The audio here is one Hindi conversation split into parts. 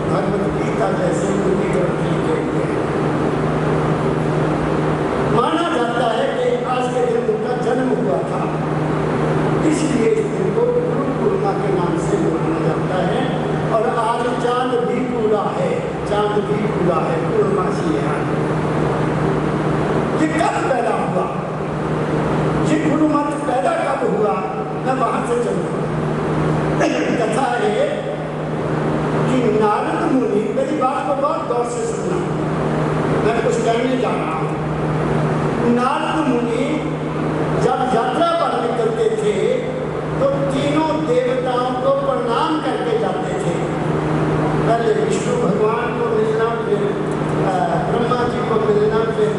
भगवत गीता जैसे उनकी ग्रंथ लिखे हुए हैं। माना जाता है कि आज के दिन उनका जन्म हुआ था, इसलिए इस दिन को गुरु पूर्णिमा के नाम से मनाया जाता है। और आज चांद भी पूरा है, चांद भी पूरा है, पूर्णमासी है। ये कब पैदा हुआ, ये गुरु मत पैदा कब हुआ, मैं वहां से चलूंगा। कथा है कि नारद मुनि, मेरी बात को बहुत गौर से सुनना, मैं कुछ कहने जा रहा हूँ। नारद मुनि जब यात्रा पर निकलते थे तो तीनों देवताओं को प्रणाम करके जाते थे। पहले विष्णु भगवान को मिलना, फिर ब्रह्मा जी को मिलना, फिर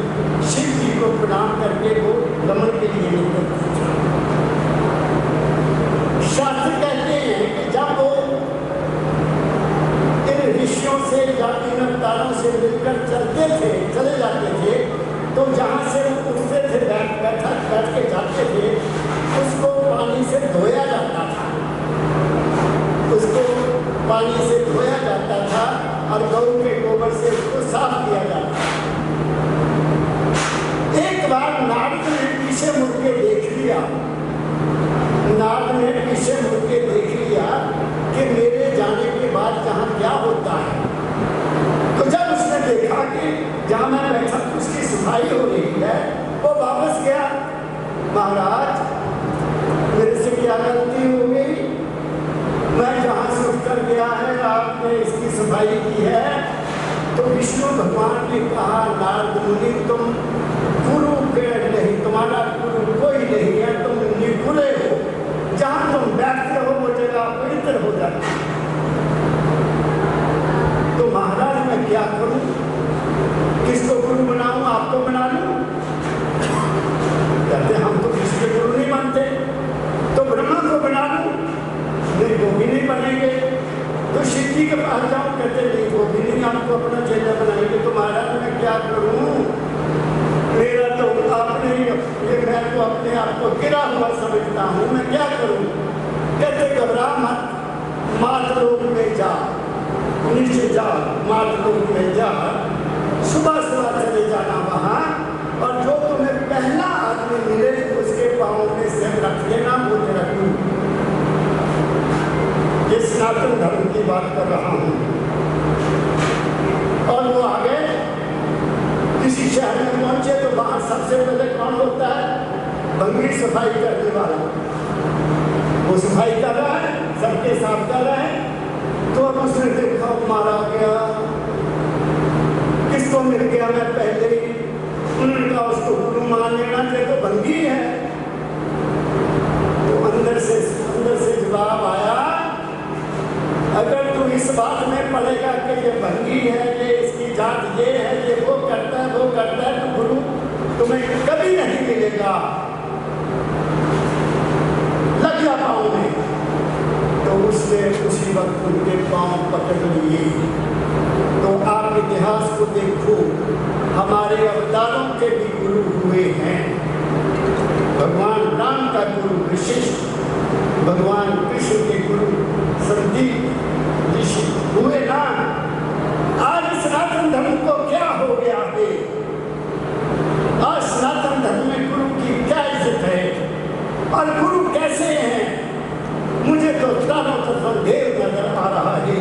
शिव जी को प्रणाम करके वो गमन के लिए निकलते थे। शास्त्र कहते हैं कि जब वो इन ऋषियों से या इन अवतारों से मिलकर चले जाते थे, तो जहाँ से वो उठते थे, बैठ के जाते थे, उसको पानी से धोया जाता था, उसको पानी से धोया जाता था और गौ के गोबर से उसको साफ किया जाता था। एक बार नारद ने पीछे मुड़ के देख लिया, नारद ने पीछे मुड़ के देख लिया कि मेरे जाने के बाद जहाँ क्या होता है। तो जब उसने देखा कि जहाँ मैं बैठा उसकी सफाई हो रही है, वो वापस गया। महाराज, मेरे से क्या गलती हो गई, मैं जहाँ से उठकर गया है आपने इसकी सफाई की है। तो विष्णु भगवान ने कहा, नारद मुनि तुम गुरु के नहीं, तुम्हारा गुरु कोई नहीं है, तुम निगुरे हो, जहाँ तुम बैठते हो वो जगह पवित्र हो जाती है। तो महाराज मैं क्या करूं, किसको गुरु बनाऊं, आपको बना लूं? कहते हम तो किसी के गुरु नहीं बनते, तो ब्रह्मा को बना लूं? नहीं, वो भी नहीं बनेंगे। तो शिव जी के पास जाऊं? कहते नहीं, वो भी नहीं आपको अपना चेला बनाएंगे। तो महाराज मैं क्या करूं, मेरा तो आपने ये, मैं तो अपने आप को गिरा हुआ समझता हूं, मैं क्या करूं? कहते घबरा मत, मात लोक में जा, नीचे जा, मात लोक में जा, सुबह सुबह चले जाना वहां, और जो तुम्हें पहला आदमी मिले उसके पाँव में सिर रख लेना, वो तेरा गुरु। ये सनातन धर्म की बात कर रहा हूं। और वो आगे किसी शहर में पहुंचे तो वहां सबसे पहले कौन होता है? भंगी सफाई करने वाला। वो सफाई कर रहा है, सबके साफ कर रहा है। तो अब उसने देखा मारा गया, किसको मिल गया, मैं पहले ही उनका उसको गुरु मान लेना चाहिए, तो भंगी है। तो अंदर से जवाब आया, अगर तू इस बात में पड़ेगा कि ये भंगी है, ये इसकी जात ये है, ये वो करता है, तो गुरु तुम्हें कभी नहीं मिलेगा, लग जा पाँव में। तो उसने उसी वक्त उनके पाँव पकड़ लिए। तो आप इतिहास को देखो, हमारे अवतारों के भी गुरु हुए हैं। भगवान राम का गुरु वशिष्ठ, भगवान कृष्ण के गुरु संदीप ऋषि हुए ना। आज सनातन धर्म को क्या हो गया है? आज सनातन धर्म में गुरु की क्या इज्जत है और गुरु कैसे हैं? मुझे तो चारों तरफ अंधेर नजर आ रहा है।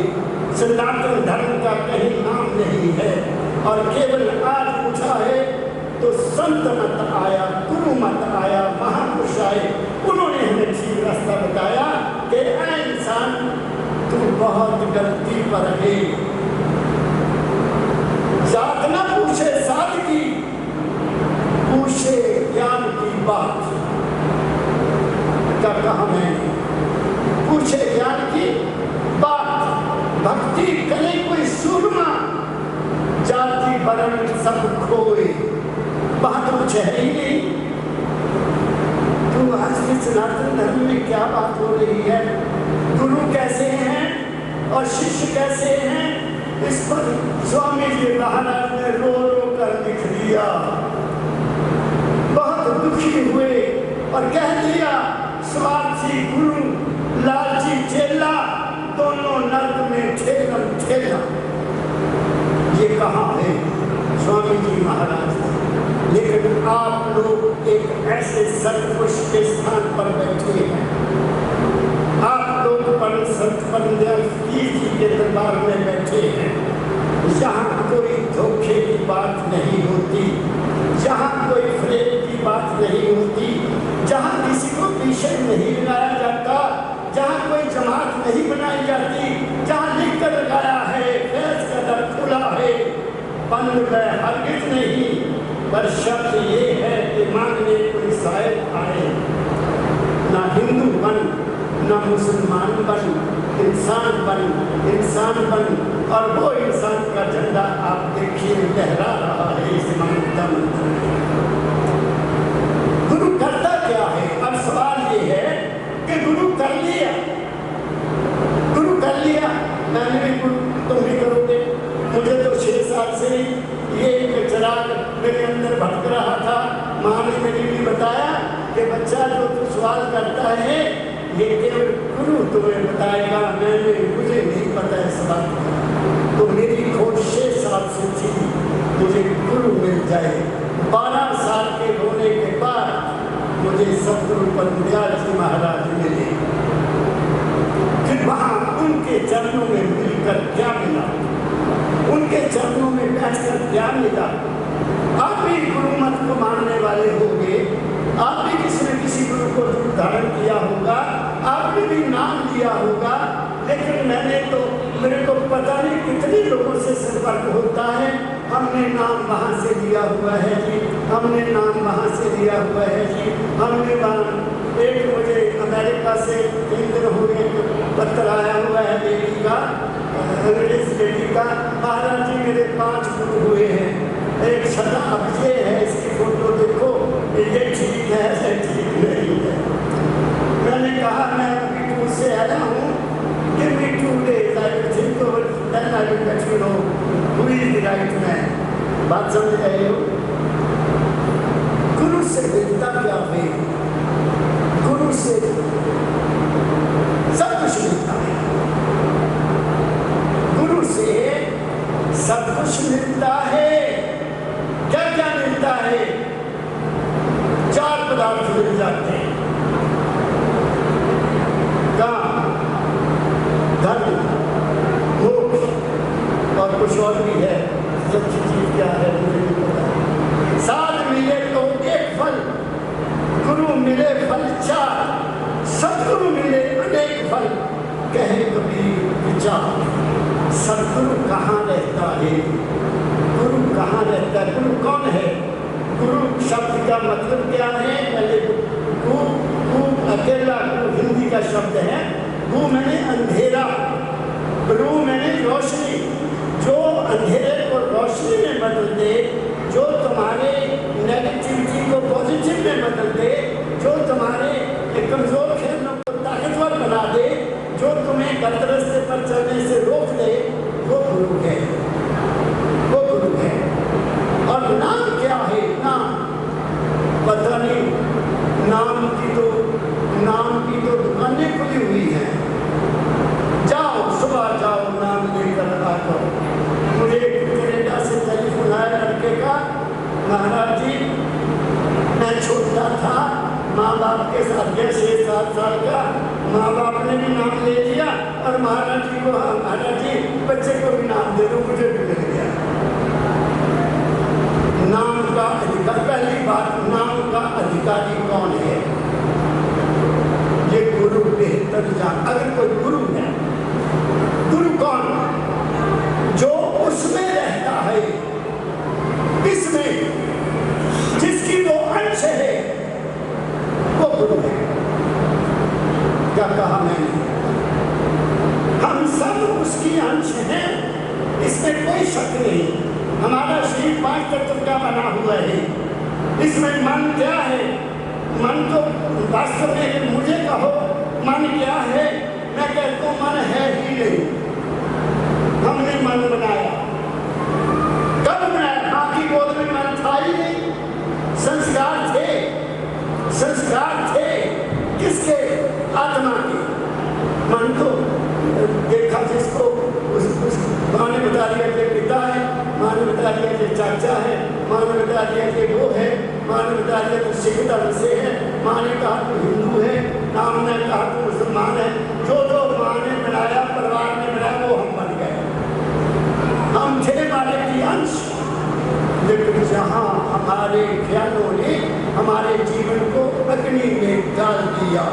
सनातन धर्म का कहीं नाम नहीं है और केवल आज पूछा है तो संत मत आया, गुरु मत आया, महापुरुष आए, उन्होंने हमें ठीक रास्ता बताया कि ऐ इंसान तू बहुत गलती पर है। जात न पूछे सादगी, पूछे ज्ञान की बात। क्या कहा मैंने? पूछे ज्ञान की बात। भक्ति करे कोई सूरमा, जाति वर्ण सब खोए, बात कुछ है ही नहीं। तो आज के सनातन धर्म में क्या बात हो रही है? गुरु कैसे हैं और शिष्य कैसे हैं, इस पर स्वामी जी महाराज ने रो रो कर लिख दिया। बहुत दुखी हुए और कह दिया, स्वार्थी गुरु लालची चेला, दोनों नर्क में ठेलम ठेला। ऐसे सतपुरुष के स्थान पर बैठे हैं। आप लोग परम संत परम दयाल फकीर जी के दरबार में बैठे हैं। यहाँ कोई धोखे की बात नहीं होती, जहाँ कोई फ्रेब की बात नहीं होती, जहाँ किसी को पीछे नहीं लगाया जाता, जहाँ कोई जमात नहीं बनाई जाती, जहाँ लिख कर लगाया है फैज का दर खुला है, बंद में हरगिज नहीं। पर शर्त ये है कि मांगने कोई शायद आए, ना हिंदू बन ना मुसलमान बन, इंसान बन और वो इंसान का झंडा आप देखिए लहरा रहा है इस मानवता मंत्र। गुरु करता क्या है? अब सवाल ये है कि गुरु कर लिया, मैंने भी गुरु, तुम भी करोगे। मुझे तो 6 साल से ये एक चिराग मेरे अंदर भटक रहा था। माँ ने मेरी भी बताया कि बच्चा जो तू सवाल करता है ये केवल गुरु तुम्हें बताएगा, मुझे नहीं पता इस बात का। तो मेरी खोज 6 साल से थी, मुझे गुरु मिल जाए। 12 साल के होने के बाद मुझे सतगुरु परम दयाल जी महाराज मिले। फिर वहाँ उनके चरणों में मिलकर क्या मिला, उनके चरणों में बैठकर क्या मिला। आप भी गुरु मत को मानने वाले होंगे, आप भी किसी न किसी गुरु को धारण किया होगा, आपने भी नाम लिया होगा, लेकिन मेरे को पता नहीं कितने लोगों से संपर्क होता है। हमने नाम वहाँ से लिया हुआ है जी, हमने नाम वहाँ से लिया हुआ है जी, हमने एक मुझे अमेरिका से 3 दिन हो गए पत्र आया हुआ है बेटी का, अंग्रेज बेटी का, महाराज जी मेरे 5 गुरु हुए हैं, एक छठा अभिजय है, इसकी फोटो देखो, ये ठीक है ऐसे ठीक नहीं है। मैंने कहा मैं अभी टूर से आया हूँ, give me 2 days, I will think over, then I will let you know who is the right man। बात समझ रहे हो? गुरु से मिलता क्या है? गुरु से सब कुछ मिलता है, गुरु से सब कुछ मिलता है। क्या क्या मिलता है? 4 पदार्थ मिल जाते हैं। काम, धन, मोक्ष और कुछ और भी है, सच्ची चीज क्या है मुझे नहीं पता। 7 मिले तो 1 फल, गुरु मिले फल 4, सतगुरु मिले अनेक फल, कहे कबीर विचार। सतगुरु कहाँ रहता है? गुरु कहाँ रहता है? गुरु कौन है? गुरु शब्द का मतलब क्या है? पहले गु अकेला, गुरु हिंदी का शब्द है। गु मैंने अंधेरा, रू मैंने रोशनी। जो अंधेरे को रोशनी में बदल दे, जो तुम्हारे नेगेटिविटी को पॉजिटिव में बदल दे, जो तुम्हारे कमजोर खेलों को ताकतवर बना दे, जो तुम्हें गलत रास्ते पर चलने से रोक दे, वो गुरु है, वो गुरु है। और नाम क्या है? नाम पता नहीं, नाम की तो दुकानें खुली हुई हैं। जाओ, सुबह जाओ, नाम लेकर आ जाओ। मुझे कनाडा से टेलीफोन आया लड़के का, महाराज जी मैं छोटा था, माँ बाप के साथ गया, 6-7 साल का, माँ बाप ने भी नाम ले लिया और महाराज जी को, महाराज जी बच्चे को भी नाम दे दो, मुझे भी मिल गया। नाम का अधिकार, पहली बात, नाम का अधिकारी कौन है? ये गुरु बेहतर जान। अगर कोई गुरु है, गुरु कौन? जो उसमें रहता है, किसमें? जिसकी वो अंश है, वो गुरु है। क्या कहा मैंने? हम सब उसकी अंश हैं, इसमें कोई शक नहीं। हमारा शरीर 5 तत्व का बना हुआ है। इसमें मन क्या है? मन तो वास्तव में मुझे कहो मन क्या है, मैं कहता हूँ मन है ही नहीं। हमने मन बनाया, कब बनाया? माँ की गोद में मन था ही नहीं। संस्कार थे किसके? आत्मा के। मन तो देखा जिसको, माँ ने बता दिया कि पिता है, माँ ने बता दिया कि चाचा है, माँ ने बता दिया कि वो है, माँ ने बता दिया तो सिख धर्म से है, माँ ने कहा तो हिंदू है, नाम ने कहा तो मुसलमान है। जो जो माँ ने बनाया, परिवार ने बनाया, वो हम बन गए। हम थे मालिक की अंश, लेकिन जहाँ हमारे ज्ञानों ने हमारे जीवन को अग्नि में डाल दिया।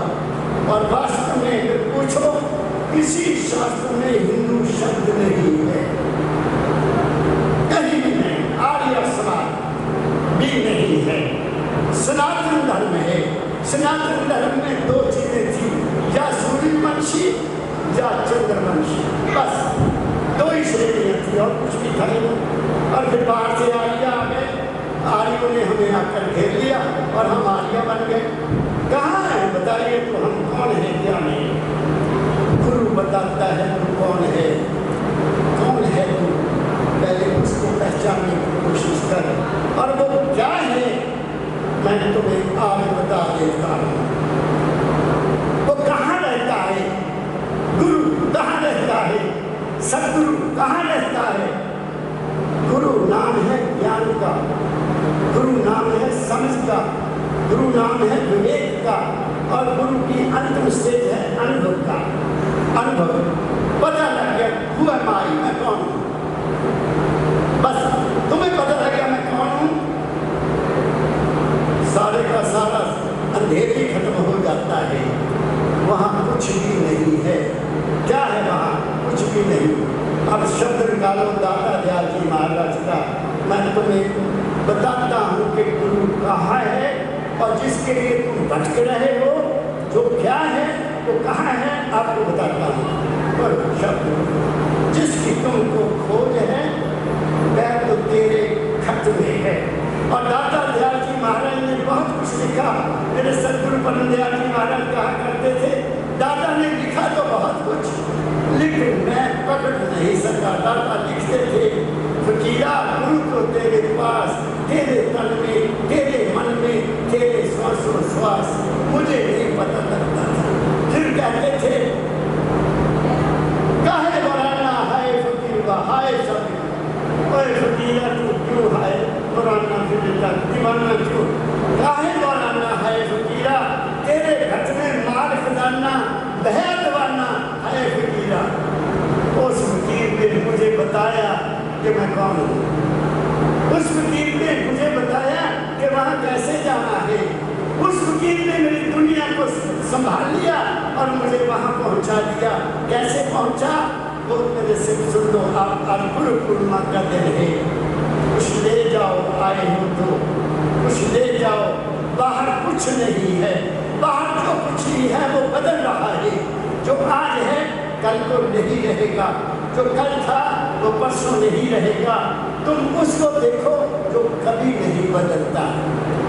और वास्तव में अगर पूछो, किसी शास्त्र में हिंदू शब्द नहीं है, कहीं भी नहीं, आर्य समाज भी नहीं है। सनातन धर्म है। सनातन धर्म में दो चीजें थी, या सूर्यवंशी या चंद्रवंशी, बस दो ही श्रेणियां थी और कुछ भी था नहीं। और फिर बाहर से आर्य आ गए, आर्यों ने हमें आकर घेर लिया और हम आर्य बन गए। कहाँ है बताइए तो हम कौन है, क्या नहीं? गुरु बताता है तू कौन है, कौन है तू, पहले उसको पहचानने की कोशिश कर। और वो क्या है मैं तुम्हें आगे बता देता हूँ। वो कहाँ रहता है, गुरु कहाँ रहता है, सदगुरु कहाँ रहता है? गुरु नाम है ज्ञान का, गुरु नाम है समझ का, गुरु नाम है विवेक का, और गुरु की अंतिम स्टेज है अनुभव का। अनुभव पता लग गया हुआ माई मैं कौन हूँ, बस तुम्हें पता लग गया मैं कौन हूँ, सारे का सारा अंधेरी खत्म हो जाता है। वहाँ कुछ भी नहीं है। क्या है वहाँ? कुछ भी नहीं। अब शब्द निकालो दाता दयाल जी महाराज का, मैं तुम्हें बताता हूँ कि गुरु कहाँ है और जिसके लिए तुम भटक रहे हो, जो क्या है वो कहाँ है, आपको बताता हूँ। पर शब्द जिसकी तुमको खोज है वह तो तेरे खत में है। और दाता दयाल जी महाराज ने बहुत कुछ लिखा। मेरे सदगुरु परम दयाल जी महाराज कहा करते थे, दादा ने लिखा तो बहुत कुछ, लेकिन मैं पकड़ नहीं सका। दादा लिखते थे, फकीरा गुरु को तेरे पास, तेरे तन में, तेरे मन में, तेरे श्वासोश्वास मुझे नहीं पता लगता था। फिर कहते थे, काहे वराना है फकीरा हाय सब, ओए फकीरा तू क्यों है वराना, फिर दीवाना क्यों, काहे वराना है फकीरा, तेरे घट में माल खजाना बह दीवाना है फकीरा। उस फकीर ने मुझे बताया कि मैं कौन हूँ, उस फकीर ने मुझे बताया कि वहाँ कैसे जाना है, उस फकीर ने मेरी दुनिया को संभाल लिया और मुझे वहाँ पहुँचा दिया। कैसे पहुँचा वो मेरे से सुन लो। आप गुरु पूर्णिमा का दिन है, कुछ ले जाओ, आए हो तो कुछ ले जाओ। बाहर कुछ नहीं है, बाहर जो कुछ ही है वो बदल रहा है। जो आज है कल को नहीं रहेगा, जो कल था वो परसों नहीं रहेगा। तुम उसको देखो जो कभी नहीं बदलता।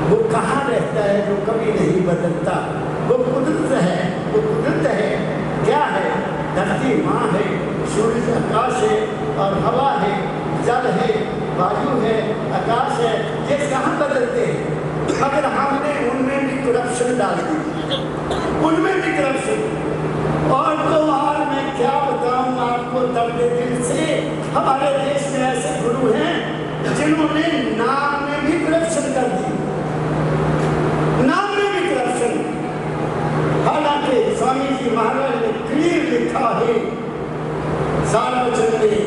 वो कहाँ रहता है जो कभी नहीं बदलता? वो कुदरत है, वो कुदरत है। क्या है? धरती माँ है, सूरज आकाश है और हवा है, जल है, वायु है, आकाश है। ये कहाँ बदलते हैं? अगर हमने उनमें भी करप्शन डाल दी, उनमें भी करप्शन। और तो और मैं क्या बताऊं आपको दर्द दिल से, हमारे देश में ऐसे गुरु हैं जिन्होंने नाम में भी करप्शन कर दी, नाम में भी करप्शन। हालांकि स्वामी जी महाराज ने क्लियर लिखा है सार्वजन में,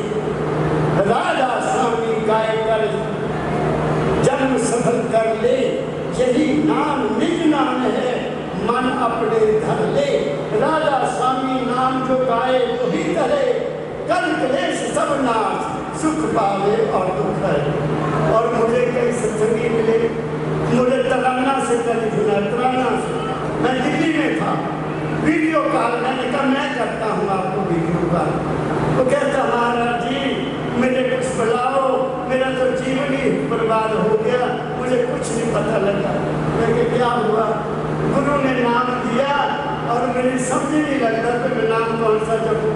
राजा स्वामी गाय कर जन्म सफल कर ले, यही नाम निज नाम है, मन अपने धर ले। राजा स्वामी नाम जो गाए वही करे, कल क्लेश सब नाश, सुख पावे और दुख है। और मुझे कई सत्संगी मिले, मुझे तराना से कल सुना, तराना से। मैं दिल्ली में था, वीडियो कॉल मैंने कहा मैं करता हूँ आपको वीडियो कॉल। वो कहता महाराज जी मेरे कुछ बुलाओ, मेरा तो जीवन ही बर्बाद हो गया, मुझे कुछ नहीं पता लगा। मैं कहा क्या हुआ? गुरु ने नाम दिया और मेरी समझ नहीं लगता कि मैं नाम कौन सा जपूं।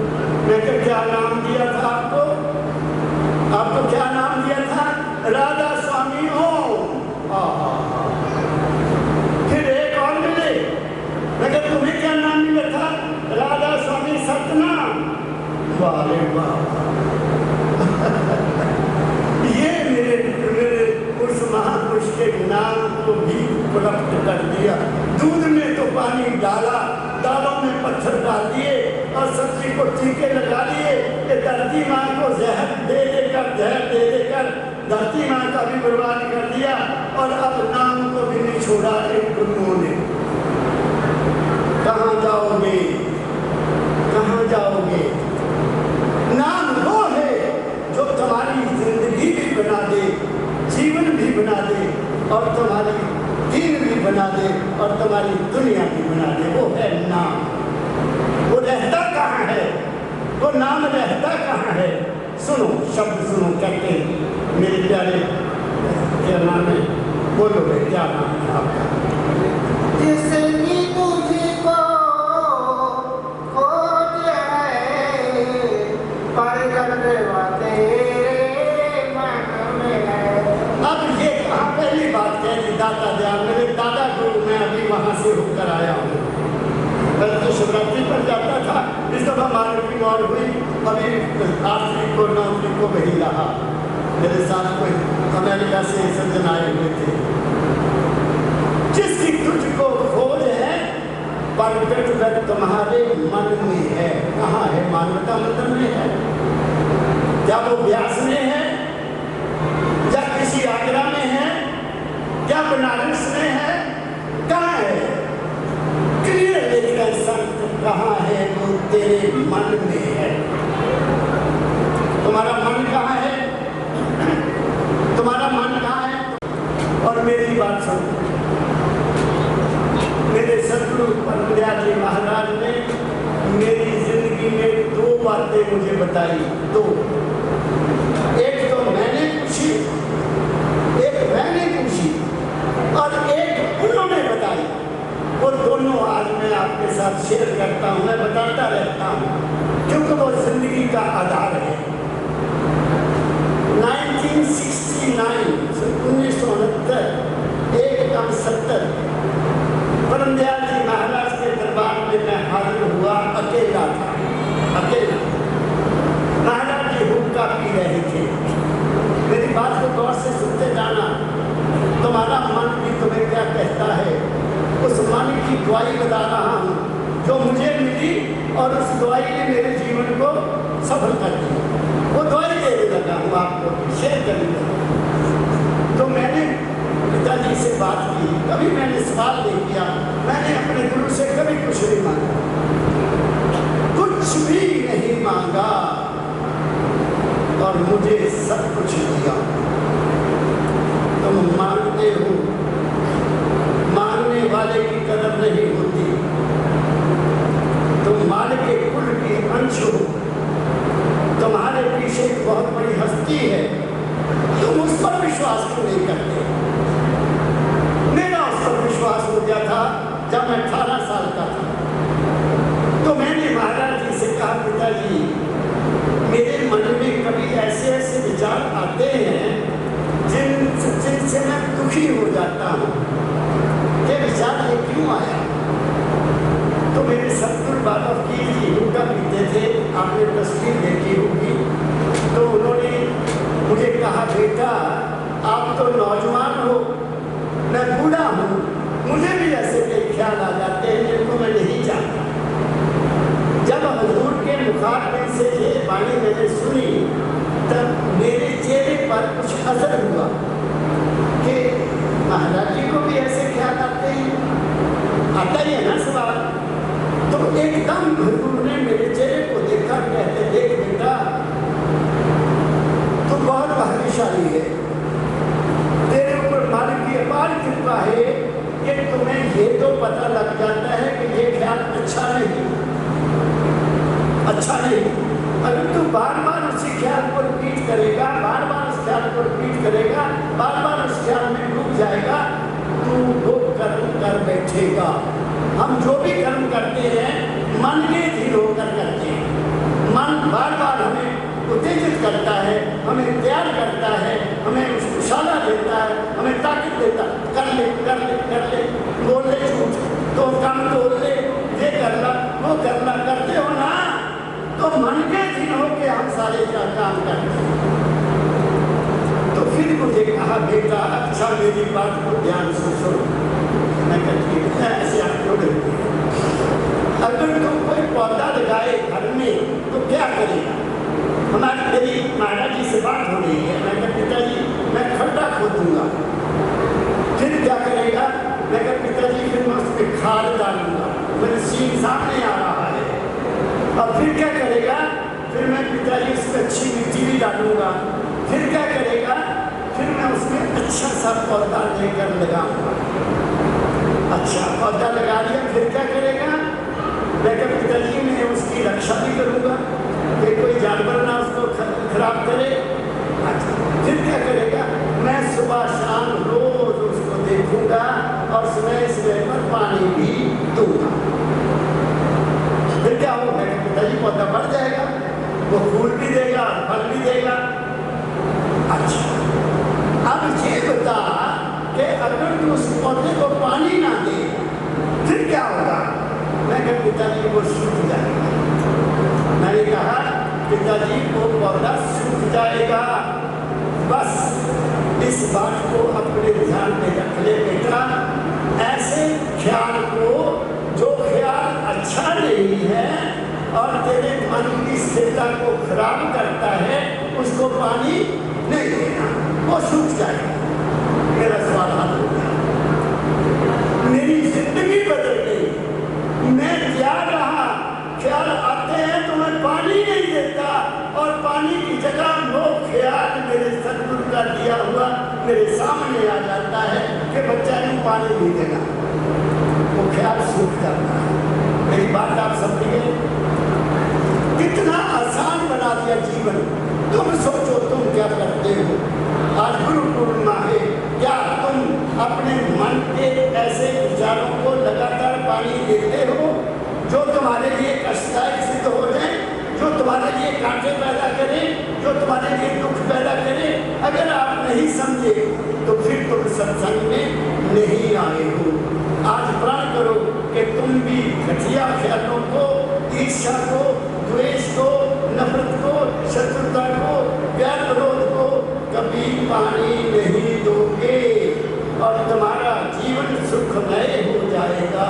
मैं कहा क्या नाम दिया था आपको? आपको क्या नाम दिया था? राधा स्वामी हो। फिर एक और मिले, मैं कहा तुम्हें क्या नाम मिला था? राधा स्वामी सतनाम। वाले वाह ये मेरे उस महापुरुष के नाम को धरती माँ को जहर दे देकर धरती माँ का भी बर्बाद कर दिया और अब नाम को भी नहीं छोड़ा इन गुरुओं ने। कहाँ जाओगे, कहाँ जाओगे? नाम वो है जो तुम्हारी जिंदगी भी बना दे, जीवन भी बना दे और तुम्हारी दीन भी बना दे और तुम्हारी दुनिया भी बना दे। वो है नाम। वो रहता कहाँ है? वो नाम रहता कहाँ है? सुनो, शब्द सुनो, कहते मेरे प्यारे, क्या नाम है? बोलो भाई, क्या नाम है आपका? जिसकी तुझको खोज है प्रगट तेरे मन में है। अब ये कहाँ पहली बात कह दी दाता दयाल, मेरे दादा गुरु, मैं अभी वहाँ से होकर आया हूँ। पहले तो शिवरात्रि पर जाता था, इस दफा मार्ग की मौत हुई, अभी 8 तारीख को 9 तारीख को वही रहा। मेरे साथ कोई अमेरिका से सज्जन आए हुए थे। जिसकी तुझको खोज है प्रगट तुम्हारे मन में है। कहाँ है? मानवता मंदिर में है क्या? वो व्यास में है या किसी आगरा में है या बनारस में है? कहाँ है? क्लियर लेकर संत कहाँ है? वो तेरे मन में है। तुम्हारा मन कहाँ है? तुम्हारा मन कहाँ है? और मेरी बात सुनो, मेरे सदगुरु परम दयाल जी महाराज ने मेरी जिंदगी में 2 बातें मुझे बताई। 2, एक तो मैंने पूछी, और एक उन्होंने बताई। वो दोनों आज मैं आपके साथ शेयर करता हूँ, मैं बताता रहता हूँ, क्योंकि वो जिंदगी का आधार है। 1969 1969 परम दयाल जी महाराज के दरबार में मैं हाजिर हुआ। अकेला था, अकेला। महाराज जी हुक्का पी रहे थे। मेरी बात को गौर से सुनते जाना। तुम्हारा मन भी तुम्हें क्या कहता है, उस मन की दुआई बता रहा हूँ जो मुझे मिली, और उस दुआई ने मेरे जीवन को सफल कर दिया। वो दुआई देने लगा हूँ, आपको शेयर करने लगा। तो मैंने पिताजी से बात की, कभी मैंने सवाल नहीं किया, मैंने अपने गुरु से कभी कुछ नहीं मांगा, कुछ भी नहीं मांगा, और मुझे सब कुछ दिया। तुम मांगते हो, मांगने वाले की कदर नहीं होती। तुम माल के कुल के अंश हो, तुम्हारे पीछे एक बहुत बड़ी हस्ती है, तुम उस पर विश्वास क्यों नहीं करते? मेरा उस पर विश्वास हो गया था जब मैं 18 साल का था। तो मैंने महाराज जी से कहा, पिताजी मेरे मन में कभी ऐसे ऐसे विचार आते हैं जिनसे मैं दुखी हो जाता हूँ। ये विचार ये क्यों आया? तो मेरे सतगुरु बाबा की जी हुक्का पीते थे, आपने तस्वीर देखी होगी। तो उन्होंने मुझे कहा, बेटा आप तो नौजवान हो, मैं बूढ़ा हूँ, मुझे भी ऐसे कई ख्याल आ जाते हैं जिनको मैं नहीं जानता। जब हुजूर के मुखारबिन से ये वाणी मैंने सुनी, तब मेरे चेहरे पर कुछ असर हुआ कि महाराज जी को भी ऐसे ख्याल आते हैं। आता ही है ना सवाल। तो एकदम हुजूर ने मेरे चेहरे को देखा, कहते, देख बेटा तू बहुत भाग्यशाली है, तेरे ऊपर मालिक की अपार कृपा है कि तुम्हें ये तो पता लग जाता है कि ये ख्याल अच्छा नहीं। अगर तू बार बार उसी ख्याल को रिपीट करेगा, बार बार उस ख्याल को रिपीट करेगा, बार बार उस ख्याल में डूब जाएगा, तू वो कर्म कर बैठेगा। हम जो भी कर्म करते हैं मन के धीर होकर करते हैं। मन बार बार हमें उत्तेजित करता है, हमें तैयार करता है, हमें उशाला देता है, हमें ताकत देता है, कर ले कर ले कर ले, बोल ले झूठ, तो काम तोड़ ले, ये करना वो करना, करते हो ना, तो मन के धीर होकर हम सारे काम करते हैं। तो फिर मुझे कहा, बेटा अच्छा मेरी बात को ध्यान से सुनो। मैं कहती हूँ ऐसे आप क्यों करते हैं? अगर तुम कोई पौधा लगाए घर में तो क्या करेगा? हमारी मेरी महाराज जी से बात हो रही है। मैं कहा पिताजी मैं खड्डा खोदूंगा। फिर क्या करेगा? मैं कहा पिताजी फिर मैं उसमें खाद डालूंगा। मेरे सीन सामने आ रहा है। और फिर क्या करेगा? फिर मैं पिताजी उसमें अच्छी मिट्टी भी डालूंगा। फिर क्या करेगा? फिर मैं उसमें अच्छा सा पौधा लेकर लगाऊंगा। अच्छा पौधा लगा दिया, फिर क्या करेगा? मैं कहा पिताजी मैं उसकी रक्षा भी करूंगा कि कोई जानवर ना उसको खराब करे। अच्छा फिर क्या करेगा? मैं सुबह शाम रोज उसको देखूंगा और समय समय पर पानी भी दूंगा। फिर क्या होगा? पिताजी पौधा बढ़ जाएगा, वो फूल भी देगा, फल भी देगा। अच्छा अब ये बता कि अगर तू उस पौधे को पानी ना दे फिर क्या होगा? मैं कहा पिताजी वो सूख जाएगा। मैंने कहा पिताजी वो पौधा सूख जाएगा। बस इस बात को अपने ध्यान में रख ले बेटा। ऐसे ख्याल को जो ख्याल अच्छा नहीं है और तेरे मन की स्थिरता को खराब करता है उसको पानी नहीं देना, वो सूख जाएगा। मेरा सवाल हल हो गया, मेरी जिंदगी बदल गई। मैं क्या रहा, ख्याल आते हैं तो मैं पानी नहीं देता और पानी की जगह वो ख्याल मेरे सदगुरु का दिया हुआ मेरे सामने आ जाता है कि बच्चा ने पानी नहीं देना, वो ख्याल सूख जाता है। मेरी बात आप समझिए, कितना आसान बना दिया जीवन। तुम सोचो तुम क्या करते हो। आज गुरु पूर्णिमा है, क्या तुम अपने मन के ऐसे विचारों को लगातार पानी देते हो जो तुम्हारे लिए कष्टदायक सिद्ध हो जाए, जो तुम्हारे लिए कांटे पैदा करे, जो तुम्हारे लिए दुख पैदा करे? अगर आप नहीं समझे तो फिर तुम सत्संग में नहीं आए हो। आज प्रण करो कि तुम भी घटिया ख्यालों को, ईर्ष्या को, द्वेष को, नफरत को, शत्रुता को, प्यार विरोध को कभी पानी नहीं दोगे और तुम्हारा जीवन सुखमय हो जाएगा।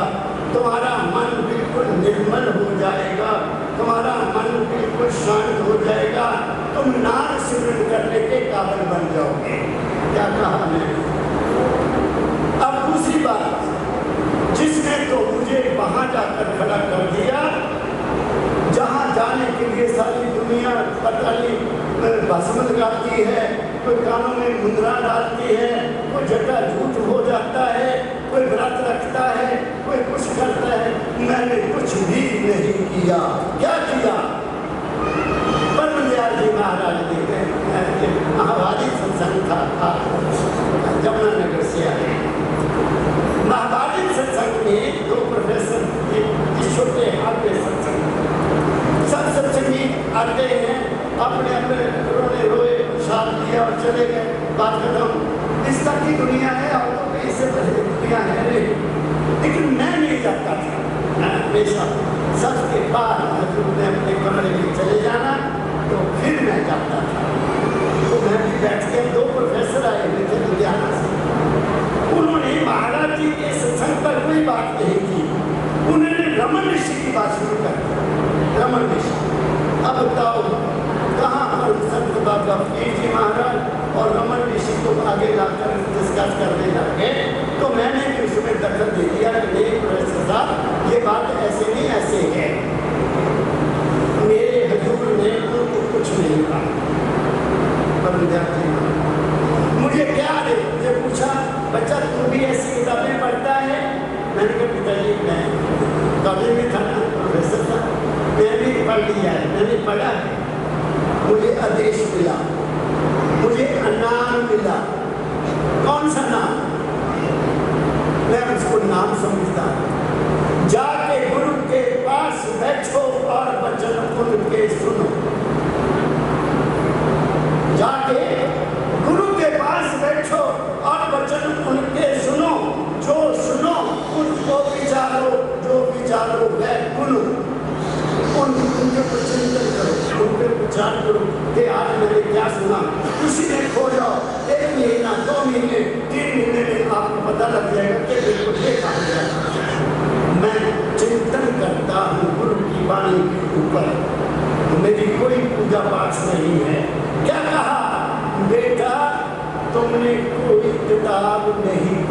तुम्हारा मन बिल्कुल निर्मल हो जाएगा, तुम्हारा मन बिल्कुल शांत हो जाएगा। तुम नाम सिमरन करने के काबिल बन जाओगे। क्या कहा मैं? अब दूसरी बात, जिसने तो मुझे वहां जाकर खड़ा कर दिया जहां जाने के लिए सारी दुनिया पता नहीं भस्म लगाती है, कोई कानों में मुंदरा डालती है, कोई जटा झूठ हो जाता है, कोई व्रत रखता है, कोई कुछ करता है। मैंने कुछ भी नहीं किया। क्या किया? परमदयाल जी महाराज ने महाभारती सत्संग था, जमुनानगर से आए। महाभारती सत्संग में दो प्रोफेसर छोटे हाथ में सत्संग सब सत्संगी आते हैं, अपने अपने रोने रोए साथ दिया और चले गए, बात खत्म। इस तक की दुनिया है और तो इससे पहले दुनिया है नहीं। लेकिन मैं नहीं जाता था, मैं हमेशा सबके बाद हजूर ने अपने कमरे में चले जाना तो फिर मैं जाता था। तो मैं भी बैठ के, दो प्रोफेसर आए हुए थे लुधियाना से, उन्होंने महाराज जी के सत्संग पर कोई बात नहीं की, उन्होंने रमन ऋषि की बात शुरू कर दी। रमन ऋषि, अब बताओ कहाँ पर संत बाबा फकीर जी महाराज और रमन ऋषि को आगे लाकर डिस्कस करने लगे। तो मैंने भी उसमें दखल दे दिया कि नहीं प्रोफेसर साहब ये बात ऐसे नहीं ऐसे है। मेरे हजूर ने उनको कुछ नहीं कहा। पर विद्यार्थी मुझे क्या दे, मुझे पूछा बच्चा तू भी ऐसी किताबें पढ़ता है? मैंने कहा पिताजी मैं कॉलेज में था ना, प्रोफेसर था, मैं भी पढ़ लिया है, मैंने पढ़ा है। मुझे आदेश मिला, मुझे नाम मिला। कौन सा नाम? मैं उसको नाम समझता। जाके गुरु के पास बैठो और वचन उनके सुनो। जाके गुरु के पास बैठो और वचन उनके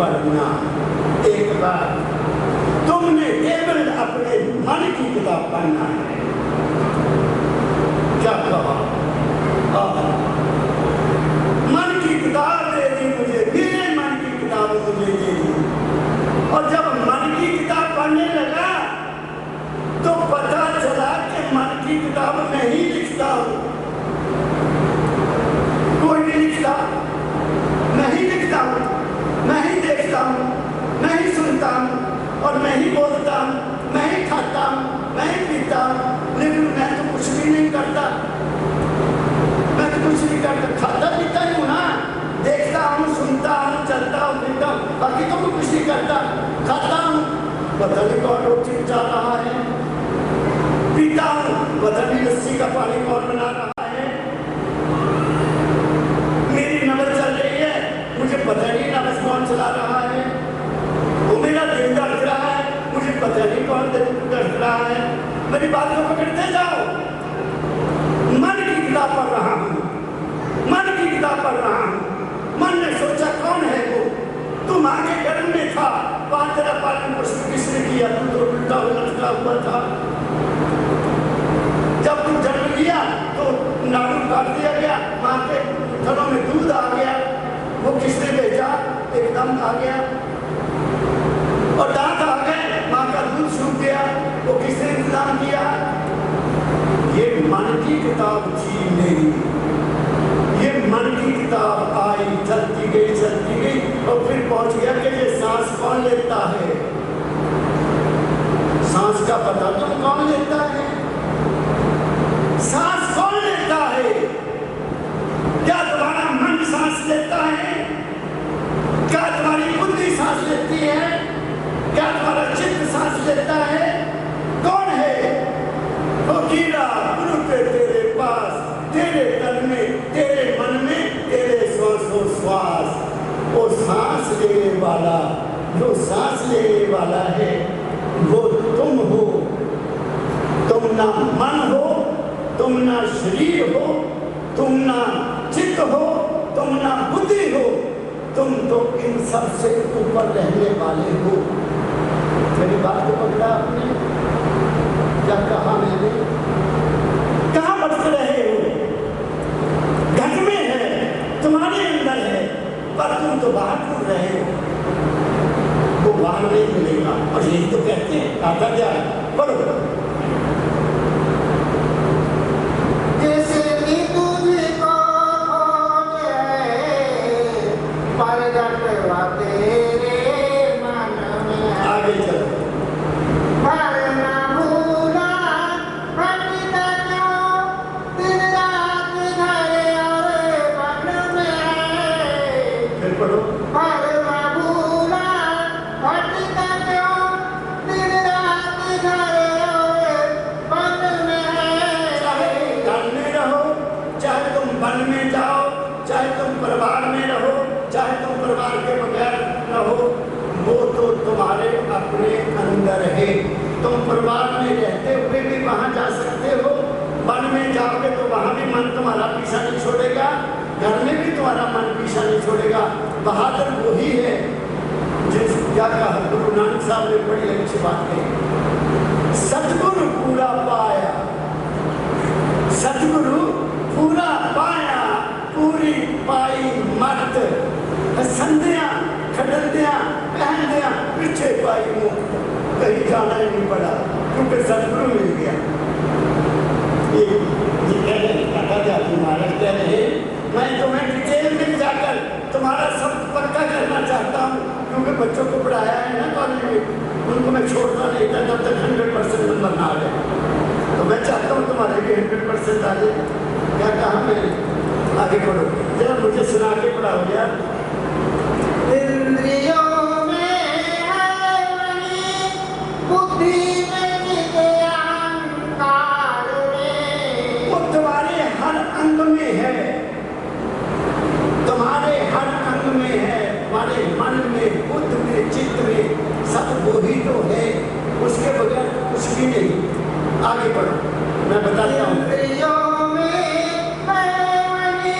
पढ़ना। एक बार तुमने केवल अपने मन की किताब पढ़ना है। क्या कहा? मन की किताब दे दी मुझे, मेरे मन की किताब मुझे दे दी। और जब मन की किताब पढ़ने लगा तो पता चला कि मन की किताब मैं ही लिखता हूं, कोई नहीं लिखता। मैं ही लिखता हूं, मैं ही देखता हूं, मैं ही सुनता हूं और मैं ही बोलता हूं, मैं ही खाता हूं, मैं ही पीता हूं, लेकिन मैं तो कुछ भी नहीं करता। मैं तो कुछ नहीं करता, खाता पीता ही हूं ना, देखता हूं, सुनता हूं, चलता हूं, पीता हूं, बाकी तो मैं कुछ नहीं करता। खाता हूं, पता नहीं कौन रोटी जा रहा है, पीता हूं, पता नहीं लस्सी का पानी कौन बना रहा है, मेरी नबज चल रही है, मुझे पता नहीं नबज कौन चला रहा है, वो मेरा दिल धड़क रहा है, मुझे पता नहीं कौन दिल धड़क रहा है। मेरी बात को पकड़ते जाओ। मन की किताब पढ़ रहा हूं, मन की किताब पढ़ रहा हूं। मन ने सोचा कौन है वो, तुम आगे गर्भ में था, वहां तेरा पालन पोषण किसने किया, तू तो उल्टा लटका हुआ था। जब तू जन्म लिया तो नाड़ू काट दिया गया, मां के थनों में दूध आ गया, वो किसने भेजा, एकदम आ गया। और दांत आ गए, मां का दूध सूख गया, वो किसने इंतजाम किया। ये मन की किताब थी मेरी, ये मन की किताब आई, चलती गई और फिर पहुंच गया कि ये सांस कौन लेता है। सांस का पता तुम कौन लेता है, सांस कौन लेता है? क्या तुम्हारा मन सांस लेता है? क्या तुम्हारी बुद्धि सांस लेती है? क्या तुम्हारा चित्त सांस लेता है? कौन है? फकीरा गुरु के तेरे पास, तेरे तन में, तेरे मन में, तेरे श्वास। वो सांस लेने वाला, जो सांस लेने वाला है वो तुम हो। तुम ना मन हो, तुम ना शरीर हो, तुम ना चित्त हो, तुम ना बुद्धि हो, तुम तो इन सब से ऊपर रहने वाले हो। मेरी बात को पकड़ा आपने? क्या कहा मैंने? कहाँ भटक रहे हो? घर में है, तुम्हारे अंदर है, पर तुम तो बाहर ढूंढ रहे हो, वो बाहर नहीं मिलेगा। और यही तो कहते हैं, आता क्या पढ़ो। जैसे कि तुझको खोजे प्रगट हुआ तेरे मन में, आगे चलो। भरना भूला हटता क्यों, दिन रात घर और बन में। फिर पढ़ो। भरना भूला हटता क्यों, दिन रात घर और बन में। चाहे घर में रहो, चाहे तुम वन में जाओ, चाहे तुम परिवार में रहो, चाहे तुम परिवार के बगैर रहो, वो तो तुम्हारे अपने अंदर है। तुम परिवार में रहते हुए भी वहां जा सकते हो, वन में जाओगे तो वहां भी मन तुम्हारा पीछा नहीं छोड़ेगा, घर में भी तुम्हारा मन पीछा नहीं छोड़ेगा। बहादुर वही है जिस क्या कहा गुरु नानक साहब ने, बड़ी अच्छी बात कही, सतगुरु पूरा पाया, सतगुरु पूरा पाया, पूरी पाई मत, संध्या खड़ंदिया पहनदिया पीछे पाई मुंह, कहीं जाना ही नहीं पड़ा क्योंकि सतगुरु मिल गया। महाराज कह रहे, मैं तुम्हें डिटेल में जाकर तुम्हारा सब पक्का करना चाहता हूँ, क्योंकि बच्चों को पढ़ाया है ना कॉलेज में, उनको मैं छोड़ना नहीं था जब तक 100% नंबर ना आ जाए। तो मैं चाहता हूँ तुम्हारे भी 100% आ जाए। क्या कहा मैंने? आगे पढ़ो जरा, मुझे सुना के पढ़ाओ यार। इंद्रियों में है वही, बुद्धि में नित्य अहंकार में। वो तुम्हारे हर अंग में है, तुम्हारे हर अंग में है, तुम्हारे मन में, बुद्ध में, चित्त में, सब वही तो है, उसके बगैर कुछ भी नहीं। आगे बढ़ो, मैं बताता हूँ। इंद्रियों में है वही,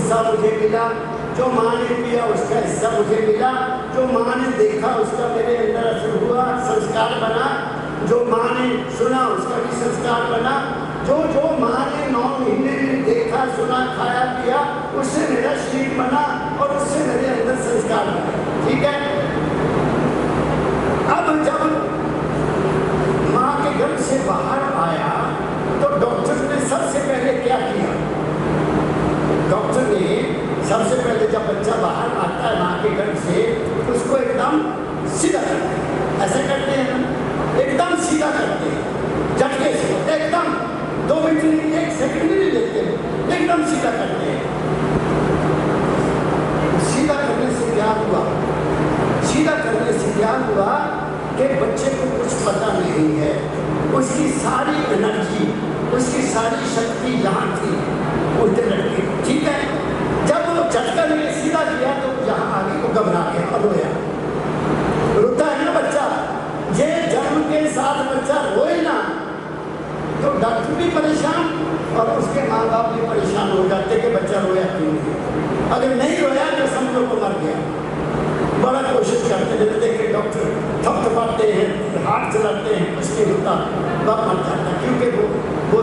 हिस्सा मुझे मिला, जो माँ ने पिया उसका हिस्सा मुझे मिला, जो माँ ने देखा उसका मेरे अंदर असर हुआ, संस्कार बना, जो माँ ने सुना उसका भी संस्कार बना, जो माँ ने 9 महीने में देखा सुना खाया पिया उससे मेरा शरीर बना और उससे मेरे अंदर संस्कार बना। ठीक है। अब जब माँ के गर्भ से बाहर आया तो डॉक्टर ने सबसे पहले क्या किया? डॉक्टर ने सबसे पहले जब बच्चा बाहर आता है माँ के गर्भ से उसको एकदम सीधा करते हैं, ऐसे करते हैं ना, एकदम सीधा करते हैं, झटके से, एकदम 2 मिनट नहीं, 1 सेकंड भी नहीं लेते हैं, एकदम सीधा करते हैं। सीधा करने से क्या हुआ? सीधा करने से क्या हुआ कि बच्चे को कुछ पता नहीं है, उसकी सारी एनर्जी, उसकी सारी शक्ति यहाँ थी उल्टे लटके। ठीक है। जब वो झटका लिए सीधा किया तो यहाँ आगे को घबरा गया और रोया। रोता है ना बच्चा, ये जन्म के साथ बच्चा रोए ना तो डॉक्टर भी परेशान और उसके माँ बाप भी परेशान हो जाते कि बच्चा रोया क्यों नहीं। अगर नहीं रोया तो समझो को मर गया। बड़ा कोशिश करते हैं, देखिए डॉक्टर थपथपाते हैं, हाथ चलाते हैं, कुछ नहीं होता, बाप मर जाता क्योंकि वो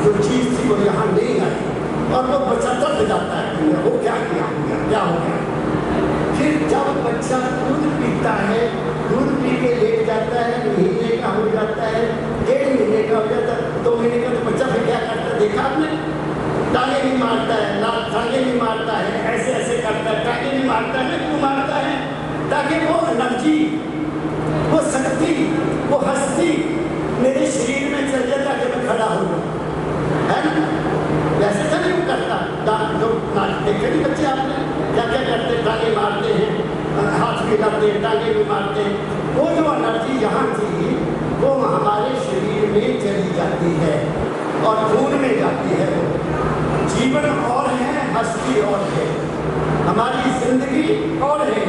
जो चीज़ थी वो यहाँ नहीं आई और वो बच्चा तड़प जाता है, वो क्या किया हो गया, क्या हो गया। फिर जब बच्चा दूध पीता है, दूध पी के लेट जाता है, महीने का हो जाता है, 1.5 महीने का हो जाता है, 2 महीने का, तो बच्चा फिर क्या करता है देखा आपने? टांगे भी मारता है, टांगे भी मारता है, ऐसे ऐसे करता है, टांगे भी मारता है। क्यों मारता है? ताकि वो एनर्जी, वो शक्ति, वो हस्ती मेरे शरीर में चल जाए ताकि मैं खड़ा हो जाऊँ, है ना? वैसे तो नहीं करता। जो देखे नहीं बच्चे आपने क्या क्या करते, टांगे मारते हैं, हाथ भी करते हैं, टांगे भी मारते हैं। वो जो एनर्जी यहाँ थी वो हमारे शरीर में चली जाती है और खून में जाती है। जीवन और है, हस्ती और है, हमारी जिंदगी और है,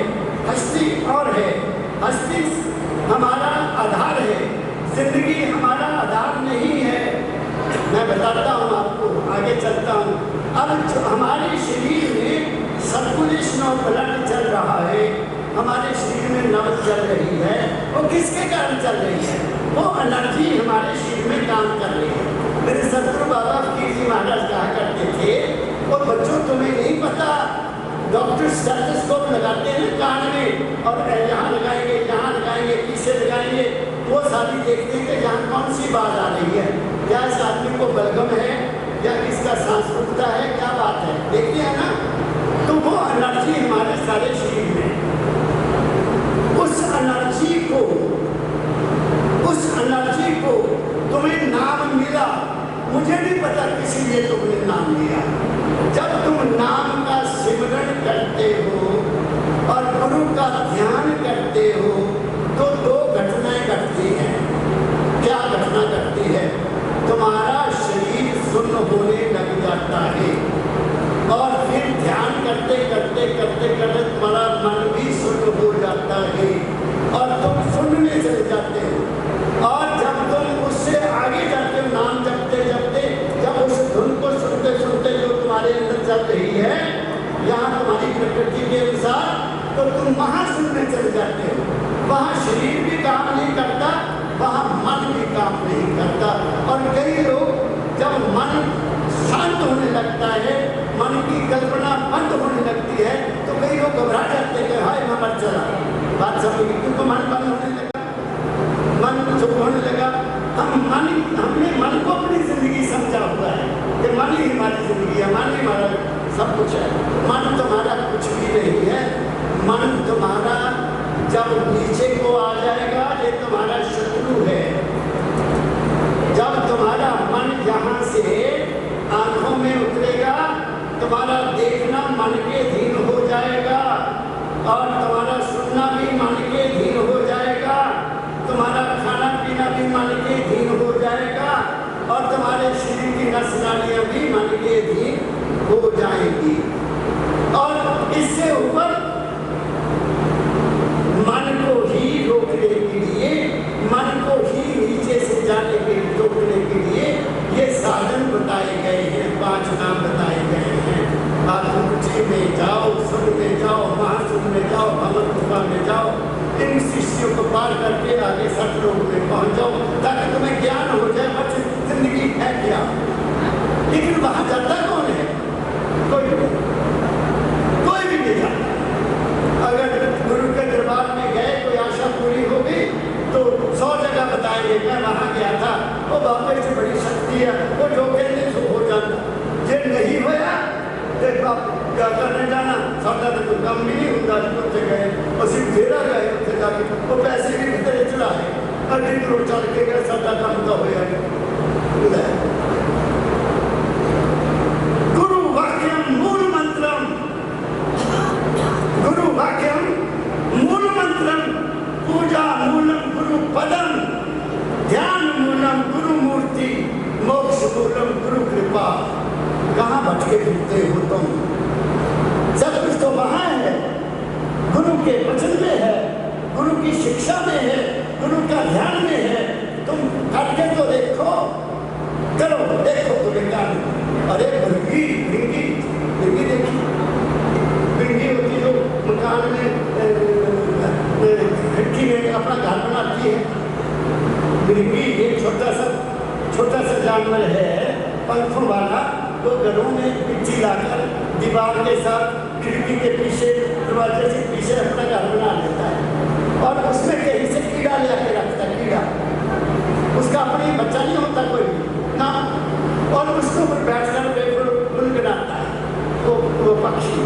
हस्ती और है। हस्ती हमारा आधार है, जिंदगी हमारा आधार नहीं है। मैं बताता हूँ आपको, आगे चलता हूँ। अब हमारे शरीर में सर्कुलेशन ऑफ ब्लड चल रहा है, हमारे शरीर में नब्ज चल रही है, वो किसके कारण चल रही है? वो एनर्जी हमारे शरीर में काम कर रही है। मेरे सतगुरु बाबा फकीर जी महाराज कहा करते थे, और बच्चों तुम्हें नहीं पता, डॉक्टर स्टेथोस्कोप लगाते हैं कान में और यहाँ लगाएंगे, यहाँ लगाएंगे, पीछे लगाएंगे, वो सारी देखते हैं कि यहाँ कौन सी बात आ रही है, क्या इस आदमी को बलगम है या किसका सांस रुकता है, क्या बात है, देखते हैं ना। तो वो एनर्जी हमारे सारे शरीर में, उस एनर्जी को तुम्हें नाम मिला, मुझे नहीं पता किसी लिए तुमने नाम लिया। जब तुम नाम का सिमरन करते हो और गुरु का ध्यान करते हो तो 2 घटनाएं घटती हैं। क्या घटना घटती है? तुम्हारा शरीर सुन्न होने लग जाता है और फिर ध्यान करते करते करते करते तुम्हारा मन भी सुन्न हो जाता है और तुम सुनने चले जाते हो। और जब तुम उससे आगे जाते हो, नाम जपते जपते, जब उस धुन को सुनते सुनते जो तुम्हारे अंदर चल रही है यहाँ तुम्हारी प्रकृति के अनुसार, तो तुम वहाँ सुनने चले जाते हो। वहाँ शरीर भी काम नहीं करता, वहाँ मन भी काम नहीं करता। और कई लोग जब मन शांत होने लगता है, मन की कल्पना बंद होने लगती है, तो कई लोग घबरा जाते हैं, हाय मैं मर चला। बात समझिए, क्योंकि मन बंद होने लगा, मन चुप होने लगा। हमने मन को अपनी जिंदगी समझा हुआ है कि मन ही हमारी जिंदगी है, मन ही हमारा सब कुछ है। मन तुम्हारा कुछ भी नहीं है। मन तुम्हारा जब नीचे को आ जाएगा ये तुम्हारा शत्रु है। जब तुम्हारा मन यहाँ से आंखों में उतरेगा, तुम्हारा देखना मन के अधीन हो जाएगा और तुम्हारा सुनना भी मन के अधीन हो जाएगा, तुम्हारा खाना पीना भी मन के अधीन हो जाएगा और तुम्हारे शरीर की नस नालियां भी मन के अधीन हो जाएगी। और इससे ऊपर मन को ही रोकने के लिए, मन को ही नीचे से जाने के रोकने के लिए ये साधन बताए गए हैं, 5 नाम बताए गए हैं। आप में जाओ, सुन में जाओ, महासुन में जाओ, भवन गुफा में जाओ, इन शिष्यों को पार करके आगे सतलोक में पहुंच जाओ, ताकि तुम्हें ज्ञान हो जाए बच जिंदगी है क्या। लेकिन वहां जाता कौन है? कोई भी नहीं जाता। अगर गुरु के दरबार में गए, कोई आशा पूरी हो गई तो 100 जगह बताएंगे मैं वहां गया था, वो बाबा से बड़ी शक्ति है, वो जो कहते सो हो जाता। ये नहीं होया देख बाप क्या करने जाना, साढ़ा तो कोई कम भी नहीं होता। जो गए और सिर्फ फेरा गए उत्थे जाके वो पैसे भी कितने चढ़ाए, अड्डी करोड़ चढ़ के गए, साढ़ा काम तो होया। गुरु वाक्यम मूल मंत्रम, गुरु वाक्यम मूल मंत्रम, पूजा मूलम गुरु पदम, ध्यान मूलम गुरु मूर्ति, मोक्ष मूलम गुरु कृपा। कहाँ भटके फिरते हो तुम? सब कुछ तो वहां है, गुरु के वचन में है, गुरु की शिक्षा में है, गुरु का ध्यान में है। तुम करके तो देखो, करो देखो तुम्हें क्या। अरे भृंगी भृंगी भृंगी देखी, भृंगी होती जो मकान में खिड़की में अपना घर बनाती है। भृंगी एक छोटा सा जानवर है, पंखों वाला। वो घरों में मिट्टी लाकर दीवार के साथ खिड़की के पीछे, दरवाजे से पीछे अपना घर बना लेता है और उसमें कहीं से कीड़ा ले आके रखता है। कीड़ा उसका अपने बच्चा नहीं होता कोई ना, और उसके ऊपर बैठकर गुनगुनाता है वो पक्षी,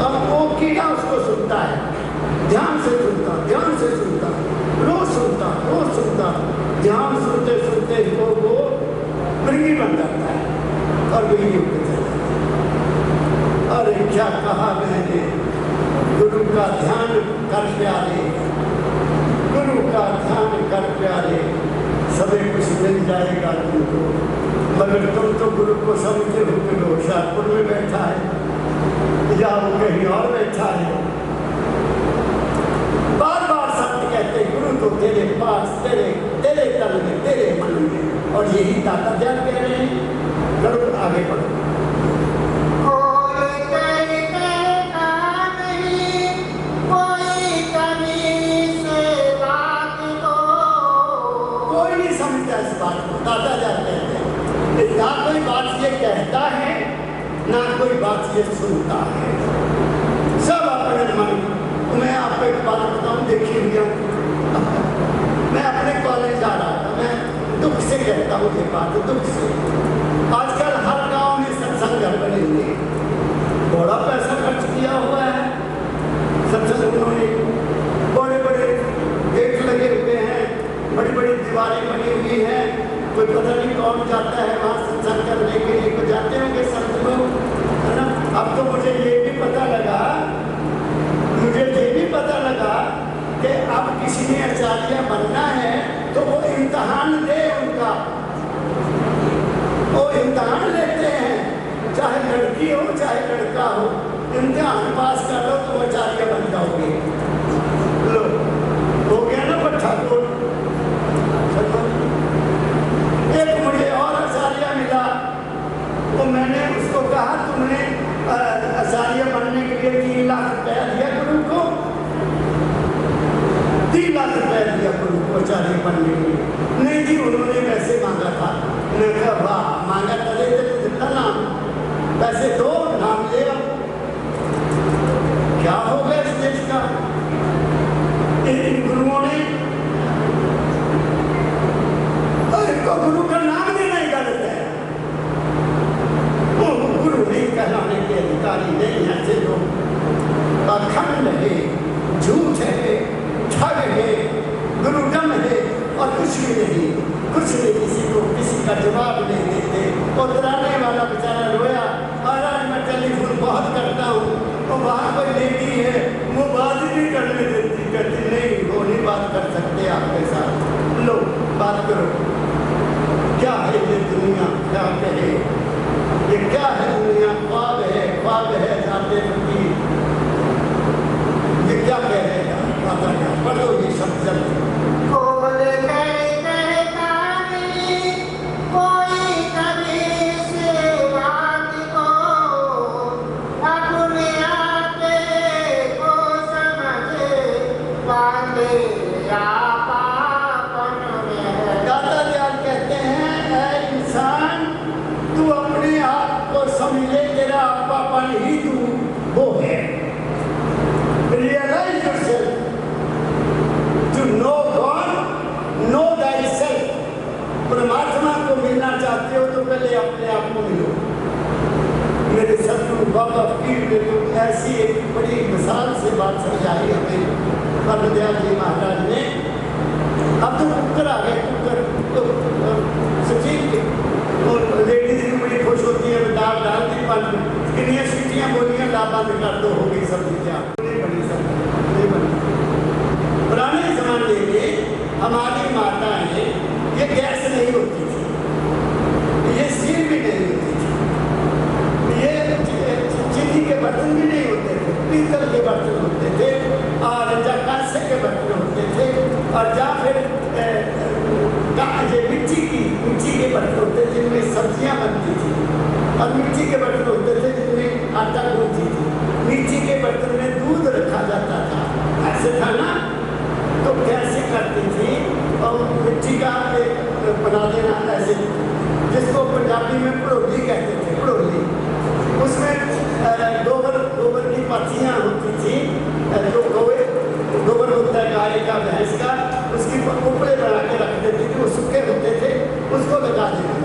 और वो कीड़ा उसको सुनता है, ध्यान से सुनता, रोज सुनता, ध्यान सुनते सुनते वो भृंगी बन जाता है और भृंगी उठ जाता है। अरे क्या कहा मैंने, गुरु का ध्यान कर प्यारे, गुरु का ध्यान कर प्यारे, सभी कुछ मिल जाएगा तुमको। मगर तुम तो गुरु को समझते हो कि वो होशियारपुर में बैठा है या वो कहीं और बैठा है। बार बार संत कहते गुरु तो तेरे पास, तेरे तन में, तेरे मन में, और यही दाता ध्यान कह रहे हैं। चलो आगे बढ़ो। ना कोई बात ये कहता है, ना कोई बात ये सुनता है, सब अपने मन। मैं आपको एक बात बताऊं, देखिए मैं अपने कॉलेज जा रहा था, मैं दुख से कहता हूँ ये बात, दुख से। आजकल हर गांव में सत्संग घर बने हुए हैं, बड़ा पैसा खर्च किया हुआ है सत्संग। उन्होंने बड़े बड़े गेट लगे हुए हैं, बड़ी बड़ी दीवारें बनी हुई हैं, कोई पता नहीं कौन जाता है वहाँ सत्संग करने के लिए, कोई जाते होंगे संत लोग, है ना। अब तो मुझे ये भी पता लगा कि अब किसी ने आचार्य बनना है तो वो इम्तहान दे, उनका वो इम्तहान लेते हैं, चाहे लड़की हो चाहे लड़का हो, इम्तिहान पास कर लो तो आचार्य बन जाओगे। लो हो गया ना पठाकोट। एक मुझे और आचार्य मिला, तो मैंने उसको कहा तुमने आचार्य बनने के लिए 3 लाख रुपया दिया गुरु को, 3 लाख रुपया दिया गुरु को आचार्य बनने के लिए। नहीं जी, उन्होंने वैसे मांगा था। मैं कहा वाह, मांगा करे तो जितना नाम पैसे दो, नाम ले। क्या होगा इस देश का? इन गुरुओं ने गुरु का नाम देना ही गलत है। वो गुरु नहीं कहलाने के अधिकारी नहीं है। ऐसे लोग अखंड है, झूठ है, ठग है, गुरुडम है और कुछ भी नहीं, किसी को किसी का जवाब नहीं देते। और डराने वाला बेचारा रोया, महाराज मैं टेलीफोन समझे तेरा अप्पापन ही तू वो है। Realize yourself. To know God, know thyself. परमात्मा को मिलना चाहते हो तो पहले अपने आप को मिलो। मेरे सतगुरु बाबा पीर ने तो ऐसी एक बड़ी मिसाल से बात समझाई हमें परमदयाल जी महाराज ने। अब तो कुकर आ गए, कुकर तो सचिन के और लेडीज भी बड़ी खुश होती है, दाल डाल दी पानी कितनी सीटियाँ बोलियाँ ला बंद कर दो, हो गई सब्जी तैयार। पुराने जमाने में हमारी माताएं ये गैस नहीं होती थी, ये स्टील भी नहीं होती थी, ये चीनी के बर्तन भी नहीं होते थे, पीतल के बर्तन होते थे और या कांसे के बर्तन होते थे और या फिर मिट्टी के बर्तन होते थे जिनमें सब्जियां बनती थी और मिट्टी के बर्तन होते थे जिनमें आटा गूंथती थी। मिट्टी के बर्तन में दूध रखा जाता था, ऐसे था ना। तो कैसे करती थी और मिट्टी का बना देना ऐसे, जिसको पंजाबी में पड़ोली कहते थे, पड़ोली। उसमें गोबर की पत्तियाँ होती थी, जो गोबर होता है गाय का भैंस का, उसकी उपड़े बना के रख देती थी, वो सूखे होते थे, उसको लगा देना,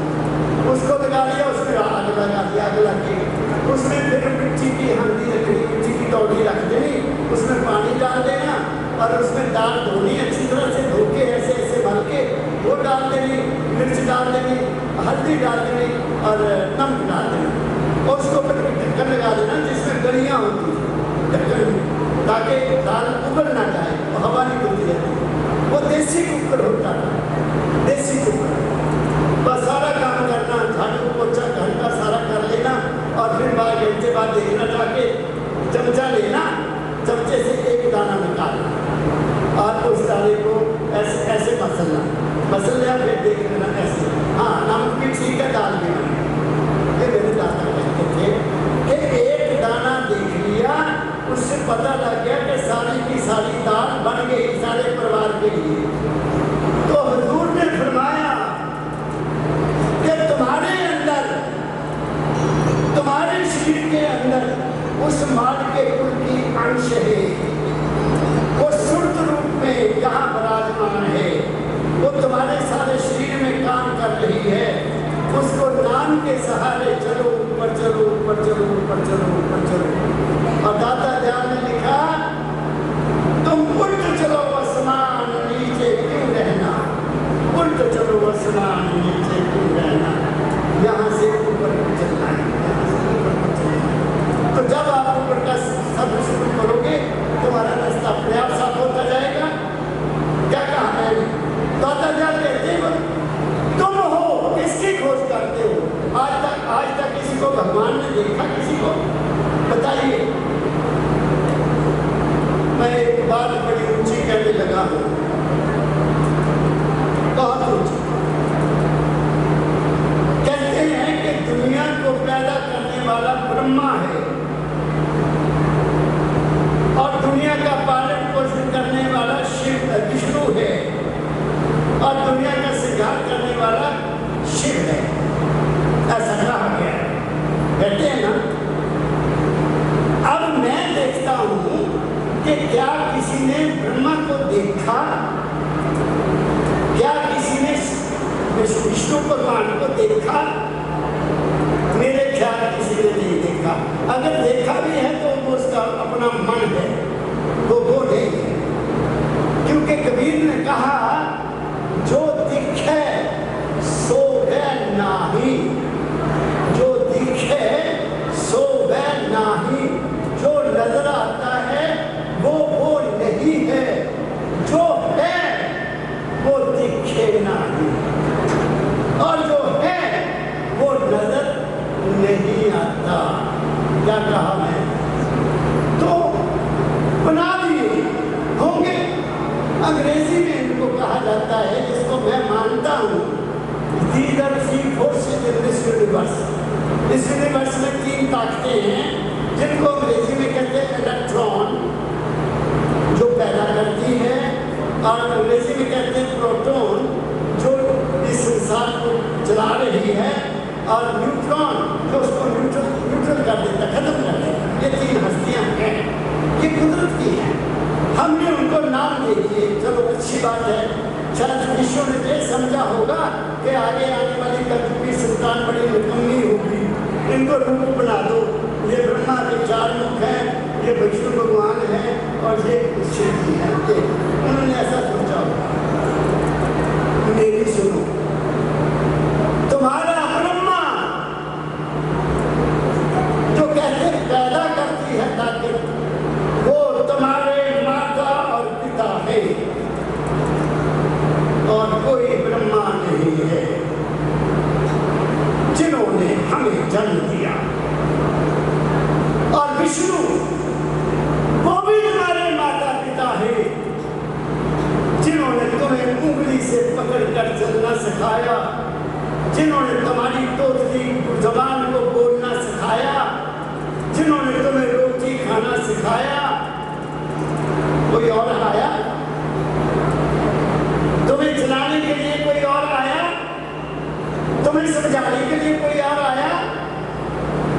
उसको लगा लिया, उसमें आग लगा दिया, आग लग गई, उसमें फिर मिट्टी की हांडी रखनी, मिट्टी की दौड़ी रख देनी, उसमें पानी डाल देना और उसमें दाल धोनी अच्छी तरह से धो के ऐसे ऐसे भर के वो डाल देनी, मिर्च डाल देनी, हल्दी डाल देनी और नमक डाल देना और उसको फिर ढक्कन लगा देना जिसमें गलियाँ होती थी ढक्कन में, ताकि दाल उबल ना जाए और हवा नहीं खुलती रहती। वो देसी कुकर होता था, देसी कुकर। बस सारा काम करना, झाड़ू पोछा घर का सारा कर लेना और फिर 12 घंटे बाद देखना जाके चमचा लेना, चमचे से एक दाना निकालना और उस दाने को ऐसे ऐसे मसल लिया, फिर देख लेना ऐसे, हाँ नमक भी ठीक है, दाल भी बनी। ये मेरे दादा कहते थे कि एक दाना देख लिया, उससे पता लग गया कि सारी की सारी दाल बन गई सारे परिवार के लिए। तो हुजूर ने फरमाया कि तुम्हारे अंदर, तुम्हारे शरीर के अंदर उस माल के कुल की अंश है, वो सुर्त रूप में यहाँ विराजमान है, वो तुम्हारे सारे शरीर में काम कर रही है। उसको नाम के सहारे चलो ऊपर चलो, ऊपर चलो, ऊपर चलो, ऊपर चलो। और दादा दयाल ने लिखा, तुम उल्ट चलो आसमान नीचे क्यों रहना, उल्ट चलो आसमान नीचे क्यों रहना, यहाँ से ऊपर को चलना है, यहाँ से ऊपर को चलना है। तो जब आप ऊपर का सब शुरू करोगे तुम्हारा रास्ता अपने आप साफ होता जाएगा। क्या कहा है दादा दयाल कहते हैं, तुम हो किसकी खोज करते हो? आज तक किसी को भगवान ने देखा, किसी को बताइए। मैं एक बात बड़ी ऊंची कहने लगा हूँ, बहुत ऊंची। कहते हैं कि दुनिया को पैदा करने वाला ब्रह्मा है और दुनिया का पालन पोषण करने वाला शिव विष्णु है और दुनिया का श्रृंगार करने वाला शिव है। ऐसा कहा गया है, कहते हैं ना। अब मैं देखता हूं कि क्या किसी ने ब्रह्मा को देखा, क्या किसी ने विष्णु भगवान को देखा? मेरे ख्याल किसी ने नहीं देखा। अगर देखा भी है तो वो उसका अपना मन है, वो नहीं है। क्योंकि कबीर ने कहा, जो दिखे सो वह नाही, जो दिखे सो वह नाही, जो नजर आता है वो नहीं है, जो है वो दिखे नहीं और जो है वो नजर नहीं आता। क्या कहा मैं? तो बना दिए होंगे। अंग्रेजी में इनको कहा जाता है, जिसको मैं मानता हूँ, these are three forces in this universe। इस यूनिवर्स में 3 ताकतें हैं जिनको अंग्रेजी में कहते हैं इलेक्ट्रॉन, जो पैदा करती है, और अंग्रेजी में कहते हैं प्रोटॉन, जो इस संसार को चला रही है, और न्यूट्रॉन, जो उसको न्यूट्रल सिखाया, कोई और आया? तुम्हें चलाने के लिए कोई और आया? तुम्हें समझाने के लिए कोई और आया?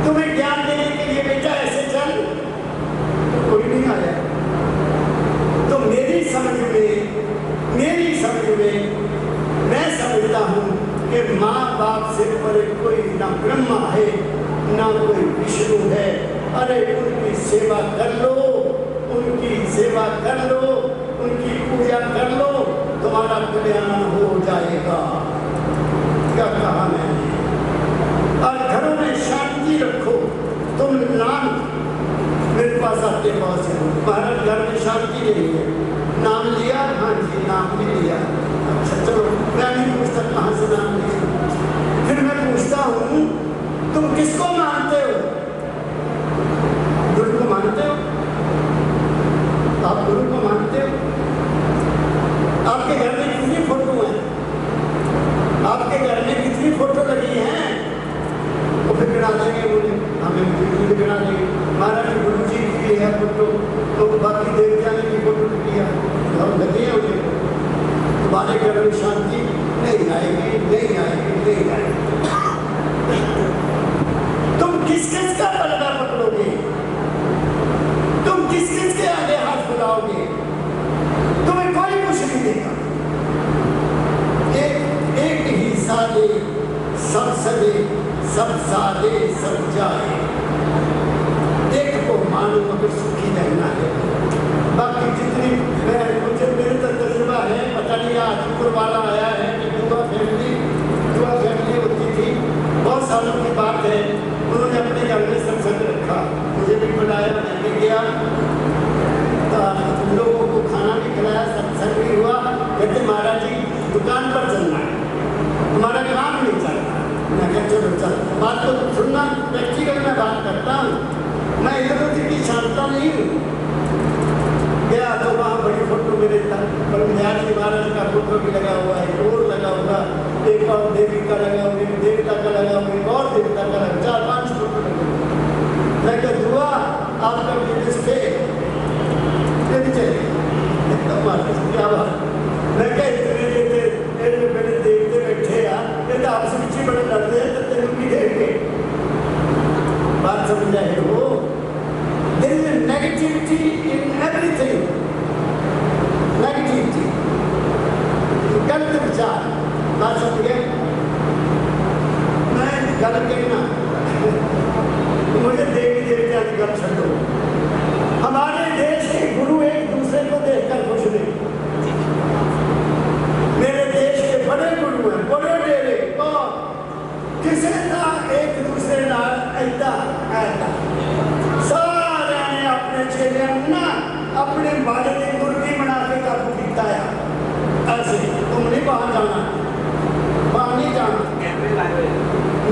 तुम्हें ज्ञान देने के लिए बेटा ऐसे चल, कोई नहीं आया। तो मेरी समझ में मैं समझता हूँ कि माँ बाप से परे कोई ना ब्रह्मा है ना कोई विष्णु है। अरे उनकी सेवा कर लो, उनकी सेवा कर लो, उनकी पूजा कर लो, तुम्हारा कल्याण हो जाएगा। क्या कहा मैंने? और घरों में शांति रखो। तुम नाम मेरे पास आते बहुत से महाराज घर में शांति नहीं है, नाम लिया? हाँ जी नाम भी लिया। अच्छा चलो, मैं नहीं पूछता कहाँ से नाम लिया। फिर मैं पूछता हूँ तुम किसको मानते हो? गुरु को मानते हो? आप गुरु को मानते हो? आपके घर में कितनी फोटो है? आपके घर में कितनी फोटो लगी हैं? वो फिर गिना देंगे, मुझे हमें भी गिना देंगे। महाराज गुरु जी की है फोटो, तो बाकी देवता ने भी फोटो किया और लगी है उन्हें। तुम्हारे घर में शांति नहीं आएगी, नहीं आएगी, नहीं आएगी। तुम किस किस का पर्दा पकड़ोगे? तुम किस किस के आगे हाथ फैलाओगे? तुम्हें कोई कुछ नहीं देगा। एक ही सादे सब सदे, सब सादे सब जाए। एक को मानो मगर सुखी रहना है। बाकी जितनी मुझे मेरे तक तजुर्बा है, पता नहीं आज ऊपर वाला आया है कि दुआ फैमिली होती थी, बहुत सालों की बात है। उन्होंने अपने घर में सत्संग रखा, मुझे भी बुलाया, मैं भी गया, तो तुम लोगों को खाना भी खिलाया, सत्संग भी हुआ। कहते महाराज जी दुकान पर चलना है, हमारा काम नहीं चलता। मैं कहता चलो चल, बात तो सुनना, व्यक्तिगत में बात करता हूँ, मैं इधर उधर की शांता नहीं हूँ। गया तो वहाँ बड़ी फोटो मेरे ब्रह्मचारी महाराज का फोटो भी लगा हुआ है, और लगा हुआ, एक और देवी का लगा हुआ, एक देवता का लगा हुआ, एक और देवता का लगा, 4-5 फोटो लगे। मैं कहता हुआ आपका बिजनेस पे चलेगी क्या बात? मैं क्या इतने बड़े देवते बैठे यार, कहते आपसे पीछे बड़े लड़ते हैं, तब तेरे की देंगे। बात समझ आए हो? There is a negativity in everything. Negativity. गलत विचार। बात समझ गए? मैं गलत कहना, मुझे देवी देवता की गल छोड़ो। हमारे देश के गुरु एक दूसरे को देखकर खुश नहीं। मेरे देश के बड़े गुरु हैं, बड़े डेरे, और किसी का एक दूसरे नाल ऐसा सारे ने अपने चेले ना अपने बाले की मुर्गी बना के काबू किया है। ऐसे तुम नहीं बाहर जाना, बाहर नहीं जाना।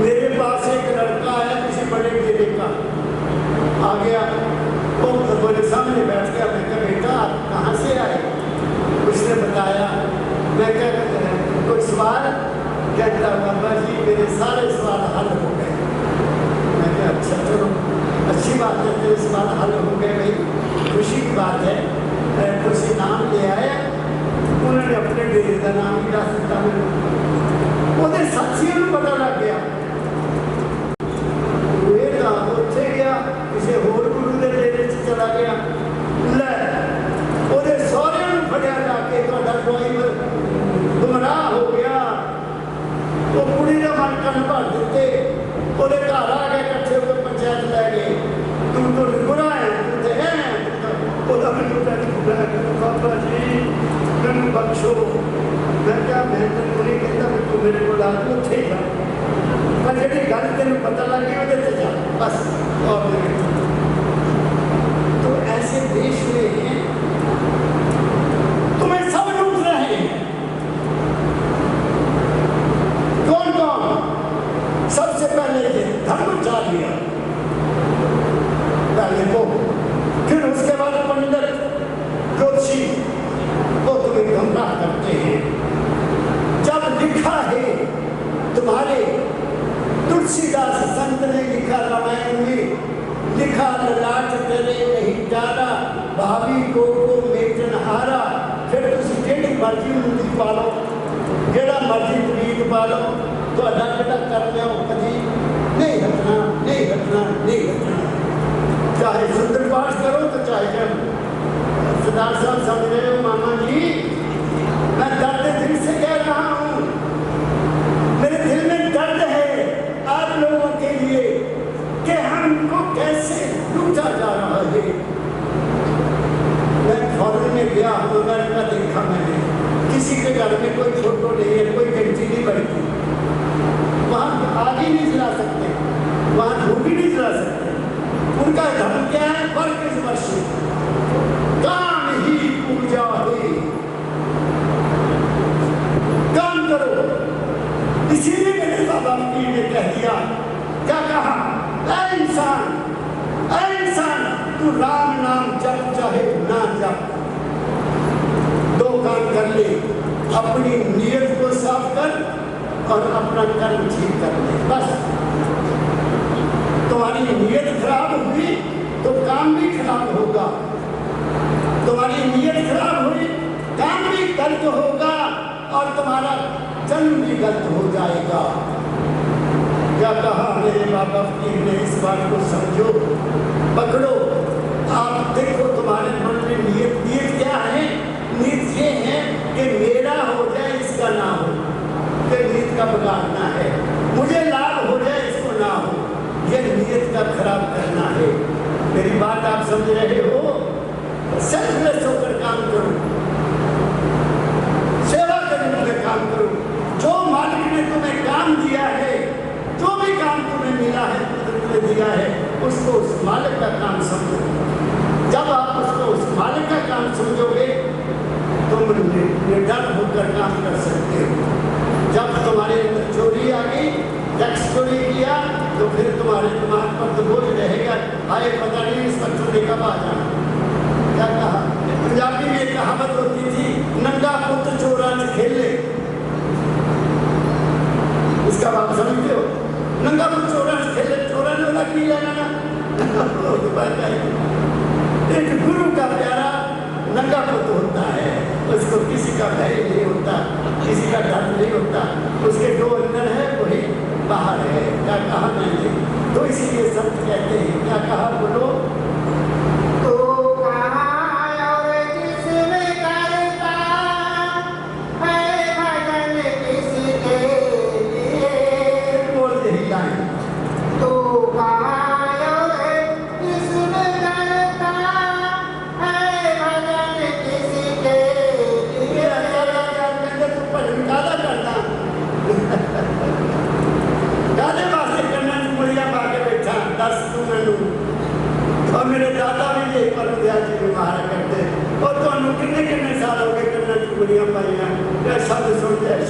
मेरे पास एक लड़का आया किसी बड़े डेरे का, आ गया, वो मेरे सामने बैठ गया। मैं कहा बेटा आप कहाँ से आए? उसने बताया। मैं क्या कोई सवाल? कहता बाबा जी मेरे सारे सवाल हल हो गए। मैं क्या अच्छा चलो अच्छी बात है, तेरे सवाल हल हो गए भाई, खुशी की बात है। कुछ नाम ले आया, उन्होंने अपने डेरे का नाम ही रख दिता। वो साथियों को पता लग गया, उत्थे गया किसी होर गुरु के डेरे च चला गया। लै ओदे सौहरे नूं फड़िया जाके तुहाडा ड्राइवर गुमराह हो गया। वो कुड़ी का मन कन भर दिते, ओदे घर आ गए, इकट्ठे होकर पंचायत लै गए। तू तो गुनाह है, तू है ओदा मैनूं बाबा जी मैनूं बख्शो। मैं क्या मैं तेनूं नहीं कहता मैं तू मेरे को आ उत्थे ही जा, पर जी गल तेन पता लग गई वो जा बस। और तो ऐसे देश में तुम्हें सब लूट रहे हैं। कौन कौन? सबसे पहले ये धर्माचार्य पहले को, फिर उसके बाद पंडित ज्योतिषी, वो तुम्हें गुमराह करते हैं। जब लिखा है तुम्हारे तुलसीदास संत ने लिखा, रामायण में लिखा, ललाट तेरे नहीं भाभी को मेटनहारा फिर तुम जेडी मर्जी मुंडी पा लो, जेड़ा मर्जी प्रीत पा लो, तो बेटा कर लो कभी नहीं हटना, नहीं हटना, नहीं हटना। चाहे सुंदर पाठ करो तो चाहे जब सरदार साहब समझ रहे हो मामा जी, मैं दर्द दिल से कह रहा हूँ, मेरे दिल में दर्द है आप लोगों के लिए कि हमको कैसे लूटा जा रहा है। मैं फॉरेन में गया हूँ, अमेरिका देखा मैंने, किसी के घर में कोई फोटो नहीं है, कोई घंटी नहीं बढ़ती, वहाँ आग ही नहीं जला सकते, वहाँ धूप ही नहीं जला सकते। उनका धर्म क्या है? वर्क इज वर्शिप, काम ही पूजा है, काम करो। इसीलिए मेरे बाबा पीर ने कह दिया, क्या कहा? ऐ इंसान, ऐ इंसान, तू राम नाम जप चाहे ना जप, दो काम कर ले, अपनी नीयत को साफ कर और अपना कर्म ठीक कर ले, बस। तुम्हारी नीयत खराब हुई तो काम भी खराब होगा, तुम्हारी नीयत खराब हुई काम भी गलत होगा और तुम्हारा जन्म भी गलत हो जाएगा। क्या कहा मेरे बाबा पीर ने? इस बात को समझो, पकड़ो। आप देखो तुम्हारे मन में नीयत क्या है? नीयत ये है कि मेरा हो जाए इसका ना हो, कि नीयत का बिगाड़ना है, मुझे लाभ हो जाए इसको ना हो, ये नीयत का खराब करना है। मेरी बात आप समझ रहे हो? सेल्फलेस होकर काम करो, सेवा करने का काम करो। जो मालिक ने तुम्हें काम दिया है, जो भी काम तुम्हें मिला है, तुमने दिया है, उसको उस मालिक का काम समझो। जब आप उसको उस मालिक का काम समझोगे, तुम निर्डर होकर काम कर सकते हो। जब तुम्हारे अंदर चोरी आ गई, टैक्स चोरी किया, तो फिर तुम्हारे दिमाग पर तो बोझ रहेगा, आए पता नहीं इस पर चोरी कब आ जाना। क्या कहा? पंजाबी में कहावत होती थी, नंगा पुत्र चोरा ने खेले। इसका बात समझते हो? नंगा पुत्र चोरा ने खेले, चोरा ने वाला की लेना। एक गुरु का प्यारा नंगा पुत्र होता है, उसको किसी का भय नहीं होता, किसी का डर नहीं होता, उसके जो अंदर है वही बाहर है। क्या कहा मैंने? तो इसीलिए संत कहते हैं, क्या कहा बोलो? और मेरे दादा भी ये पर विद्यार्थी व्यवहार करते, और तो कितने कितने साल हो गए करना चुगलियां पाइया। शब्द सुनते हैं,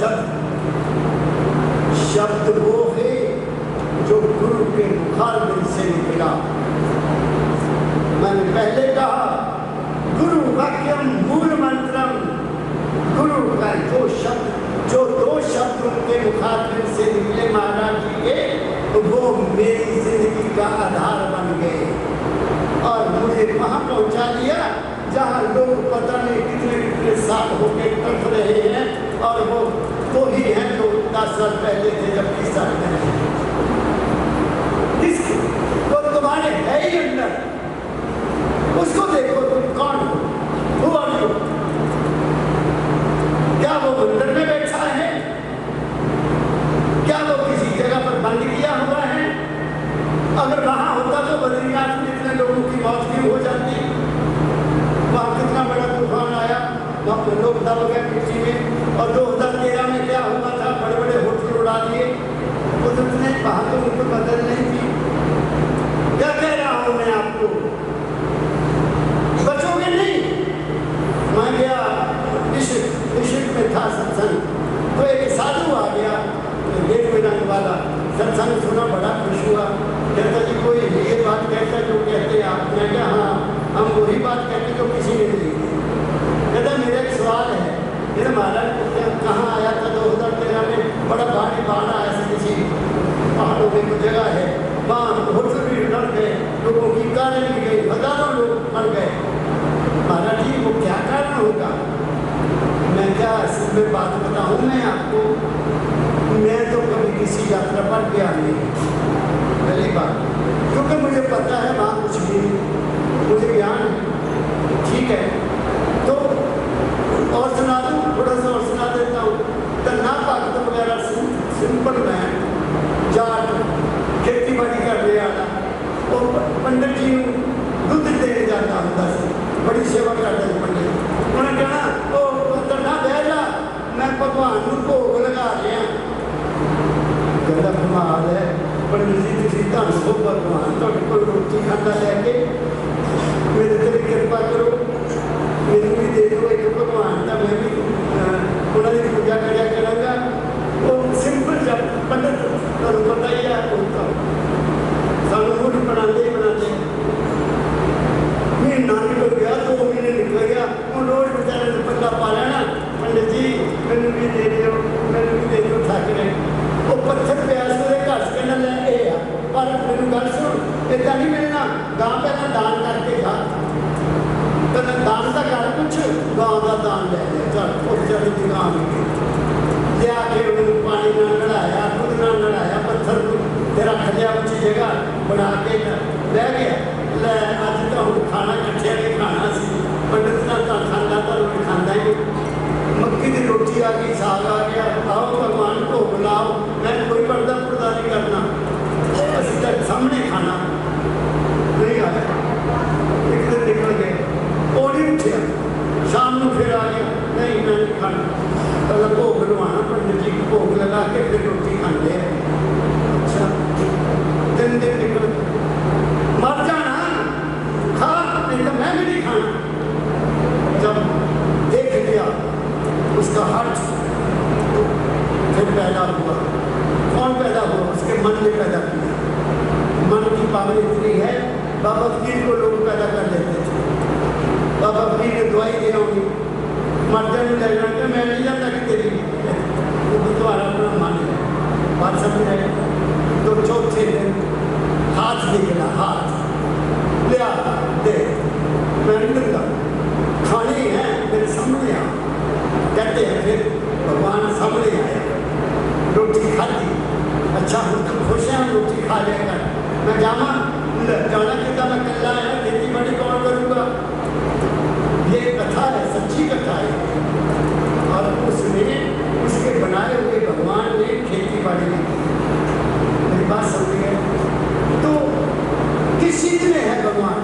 शब्द वो है जो गुरु के मुखारबिंद से निकला। मैंने पहले कहा, गुरु वाक्यम मूल मंत्रम, गुरु का दो शब्द उनके मुखारबिंद से निकले महाराज जी के, तो वो मेरी जिंदगी का आधार बन गए और मुझे वहां पहुंचा दिया जहां लोग पता नहीं कितने कितने साल हो गए तड़प रहे हैं, और वो ही हैं जो 10 साल पहले थे जब 20 साल पहले। तो तुम्हारे है ही अंदर, उसको देखो तुम कौन हो, वो आने हो। क्या वो मंदिर में बैठा है? क्या वो किसी जगह पर बंद किया हुआ है? अगर वहां होता तो बद्रीनाथ में इतने लोगों की मौत क्यों हो जाती? वहां कितना बड़ा तूफान आया, वहां पर लोग दब गए मिट्टी में। और 2013 में क्या हुआ था? बड़े बड़े होटल उड़ा दिए, वो तो इतने वहां तो उनको बदल नहीं थी। क्या कह रहा हूं मैं आपको? बचोगे नहीं। मैं गया ऋषिक में था सत्संग, तो एक साधु आ गया, देख मिलाने वाला, सत्संग सुना, बड़ा खुश हुआ। कहता जी कोई ये बात कहता जो कहते हैं आप? मैं क्या? हाँ, हम वही बात कहते जो किसी ने नहीं की। कहता मेरा एक सवाल है, मेरा महाराज कहाँ आया था 2013 में, बड़ा भारी बाढ़ आया था, किसी पहाड़ों में कोई जगह है, वहाँ होटल भी डर गए, लोगों की कारें भी गई, पंडित जी को दुध देने जाता होता सी, बड़ी सेवा करता है पंडित। उन्हें कहना ओ पुत्र ना बह जा, मैं भगवान को भोग लगा रहा। कहता कमाल है पंडित जी, तुम धन हो भगवान तुहाडे कोल रोटी खाता लैके मेरे ते भी कृपा करो, मैनूं भी दे दो एक भगवान का, मैं भी उन्होंने पूजा कराया करांगा। वो सिंपल सा पंडित तुहानूं पता ही है होता सानूं मूड बनाते ही बनाते महीना निकल गया, 2 महीने निकल गया, हूँ रोज बेचारे ने पल्ला पा लेना, पंडित जी मैनूं भी दे दो, मैनूं भी दे दो, थक गए। वो पत्थर प्यास मेरे घर से कहना ले ए पर मैनूं गल सुन इदा नहीं मिलना, गां पहला दान करके खा, कहना दान का कर कुछ गां का दान ले लिया, चल वो बेचारी की गां भी लिया के उन्होंने पानी ना नड़ाया, दूध ना नड़ाया, पत्थर को रख लिया उची जगह बना के बह गया। लै अज तो हम खाना कट्ठे के खाना सी, पंडित ना तो खाना तो रोटी खाता ही मक्की की रोटी आ गई, साग आ गया, आओ भगवान भोग लाओ, मैं कोई पर्दा पुर्दा नहीं करना, असी तो सामने खाना नहीं आया। एक दिन निकल गए, वो नहीं उठिया, शाम को फिर आ गया, नहीं मैं नहीं खाना, पहले भोग लवाना, पंडित जी को भोग लगा के फिर रोटी खाते हैं। अच्छा दिन दिन निकल मर जाना खा, नहीं तो मैं भी नहीं खाना। जब देख लिया उसका हट फिर पैदा हुआ, कौन पैदा हुआ? उसके मन ने पैदा किया। मन की पावर इतनी है, बाबा फकीर को लोग पैदा कर लेते थे, बाबा फकीर ने दवाई दे होगी मर्दों ने ले जाकर मैं नहीं जानता कि तेरी तुम्हारा अपना मन है, बात समझ रहे। तो चौथे दिन हाथ निकला, हाथ लिया दे, मैं नहीं दूंगा, खानी है मेरे सामने आ, कहते हैं फिर भगवान सामने आया, रोटी खाती। अच्छा हम तो खुश हैं, रोटी खा लेगा, मैं जाना जाना कितना, मैं कल्ला है, खेती बाड़ी कौन करूँगा? ये कथा है, सच्ची कथा है। और उसने उसके बनाए हुए भगवान ने खेती बाड़ी नहीं की। मेरी बात समझ गए? तो किस चीज में है भगवान?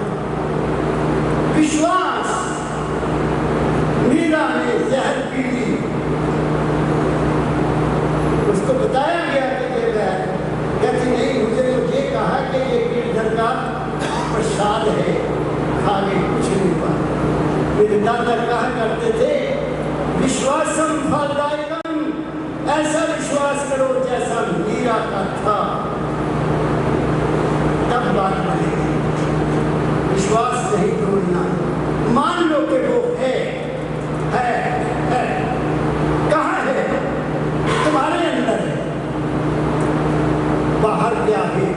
विश्वास। मीरा ने जहर पी ली, उसको बताया गया कि ये वह कहती नहीं, मुझे तो ये कहा कि ये गिरधर का प्रसाद है, खा के कुछ नहीं हुआ। मेरे दादा कहा करते थे विश्वासम फलदायकम, ऐसा विश्वास करो जैसा मीरा का था, तब बात बनेगी। विश्वास नहीं तोड़ना, मान लो कि वो है कहाँ है? तुम्हारे अंदर है। बाहर क्या है?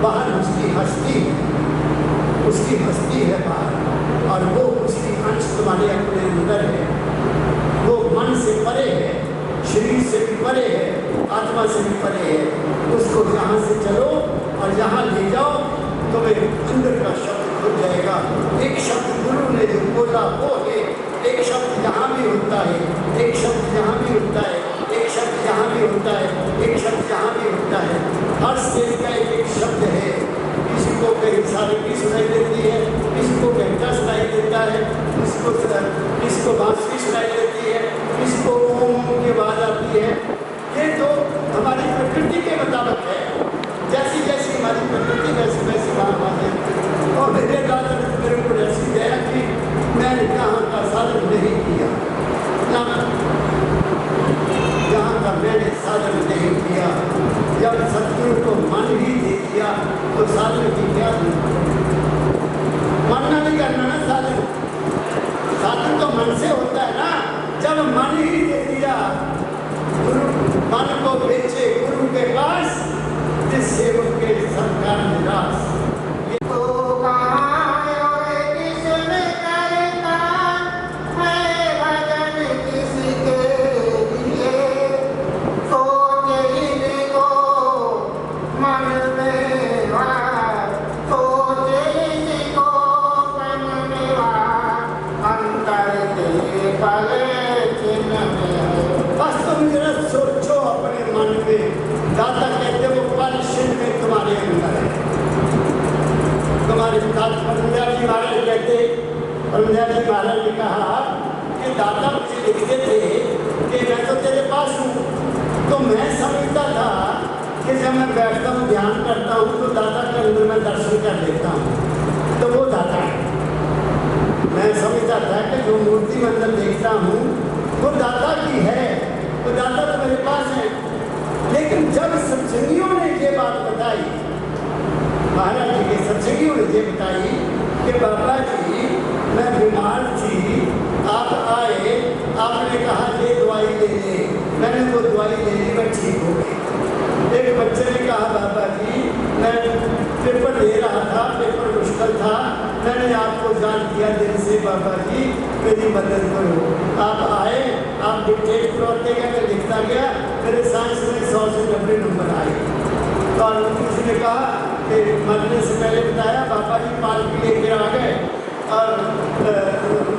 बाहर उसकी हस्ती है, उसकी हस्ती है बाहर, और वो उसकी अंश तुम्हारे अपने अंदर है। वो मन से परे है, शरीर से भी परे है, आत्मा से भी परे है। उसको यहाँ से चलो और यहाँ ले जाओ, तुम्हें अंदर का शब्द खुल जाएगा। एक शब्द गुरु ने जो बोला वो है, एक शब्द यहाँ भी होता है, एक शब्द यहाँ भी होता है, एक शब्द यहाँ भी होता है, एक शब्द यहाँ भी होता है। हर स्टेज का एक एक शब्द है। किसी को कहीं सारे की सुनाई देती है, किसी को घंटा सुनाई देता है, किसी को बांसुरी सुनाई देती है, किसी को ओम की आवाज आती है। ये तो हमारी प्रकृति के मुताबिक है, जैसी जैसी हमारी प्रकृति वैसी वैसी बात है। और मेरे दादा ने मेरे को ऐसी गया कि मैंने यहाँ का साधन नहीं किया, यहाँ का मैंने साधन नहीं किया। जब सतगुरु को मन ही दे दिया तो साधन की क्या मनना नहीं करना ना, साधन साधन तो मन से होता है ना। जब परमदयाल जी महाराज कहते, परमदयाल जी महाराज ने कहा कि दादा मुझे लिखते थे कि मैं तो तेरे पास हूँ, तो मैं समझता था कि जब मैं बैठता हूँ ध्यान करता हूँ तो दादा के अंदर मैं दर्शन कर लेता हूँ, तो वो दादा है। मैं समझता था कि जो मूर्ति मैं अंदर देखता हूँ वो दादा की है, तो दादा तो मेरे पास है। लेकिन जब सत्संगियों ने ये बात बताई, महाराज जी के सत्संगियों ने ये बताई कि बाबा जी मैं बीमार थी, आप आए, आपने कहा ये दवाई ले ले, मैंने वो दवाई ले ली, मैं ठीक हो गई। एक बच्चे ने कहा बाबा जी मैं पेपर दे रहा था, पेपर मुश्किल था, मैंने आपको जान दिया दिल से, बाबा जी मेरी मदद करो। आप आए, आप डिक्टेट करते गए, मैं लिखता गया, मेरे साइंस में 100 से 90 नंबर आए। और किसी ने कहा कि मरने से पहले बताया बाबा जी पालकी लेकर आ गए और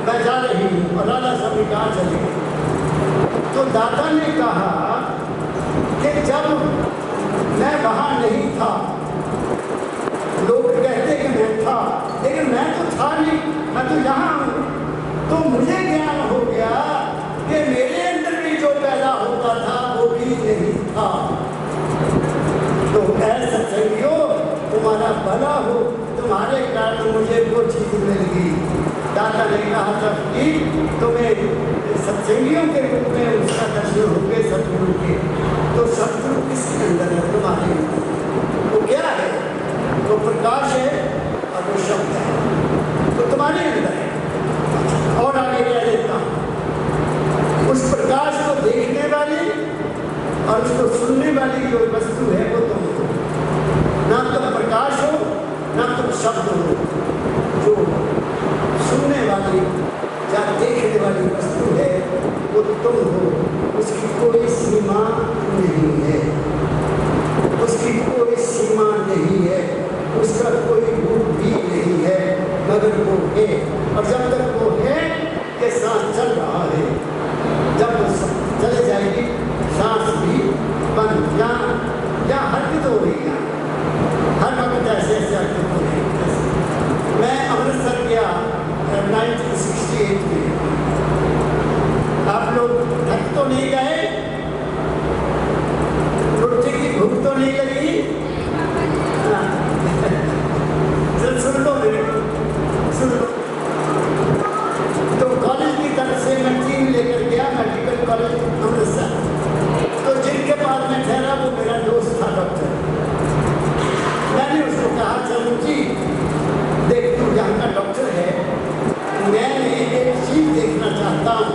मैं जा रही हूँ, और राधा स्वामी कहाँ चले गए। तो दादा ने कहा कि जब मैं वहाँ नहीं था, लोग कहते कि मैं था, लेकिन मैं तो था नहीं, मैं तो यहाँ हूँ, तो मुझे ज्ञान हो गया कि मेरे अंदर भी जो पैदा होता था वो भी नहीं था। तो ऐसा सत्संगियों तुम्हारा भला हो, तुम्हारे कारण मुझे वो चीज मिल गई। दादा ने कहा था कि तुम्हें सत्संगियों के रूप में उसका दर्शन हो गए सतगुरु के, तो सतगुरु किसके अंदर है? तुम्हारे अंदर। वो क्या है? वो प्रकाश है और वो शब्द है, तो तुम्हारे अंदर है। और आगे क्या देता हूँ, उस प्रकाश को देखने वाली और उसको सुनने वाली जो वस्तु है वो तुम हो। ना तुम प्रकाश हो, ना तुम शब्द हो। जो सुनने वाली या देखने वाली वस्तु है वो तुम हो। उसकी कोई सीमा नहीं है, उसकी कोई सीमा नहीं है, उसका कोई रूप भी नहीं है, मगर वो है। और जब तक वो है कि सांस चल रहा है, जब चले जाएगी सांस भी बंद, या हरकत हो रही है, हर वक्त ऐसे ऐसे हरकत हो रही है। मैं अमृतसर गया 1968 में। आप लोग थक तो नहीं गए? रोटी की भूख तो नहीं लगी? सुन लो मेरे, सुन लो। तो कॉलेज की तरफ से मैं टीम लेकर गया मेडिकल कॉलेज अमृतसर। तो जिनके पास मैं ठहरा वो मेरा दोस्त था डॉक्टर। मैंने उसको कहा चलो जी देख तू यहाँ का डॉक्टर है, मैंने एक चीज देखना चाहता हूँ,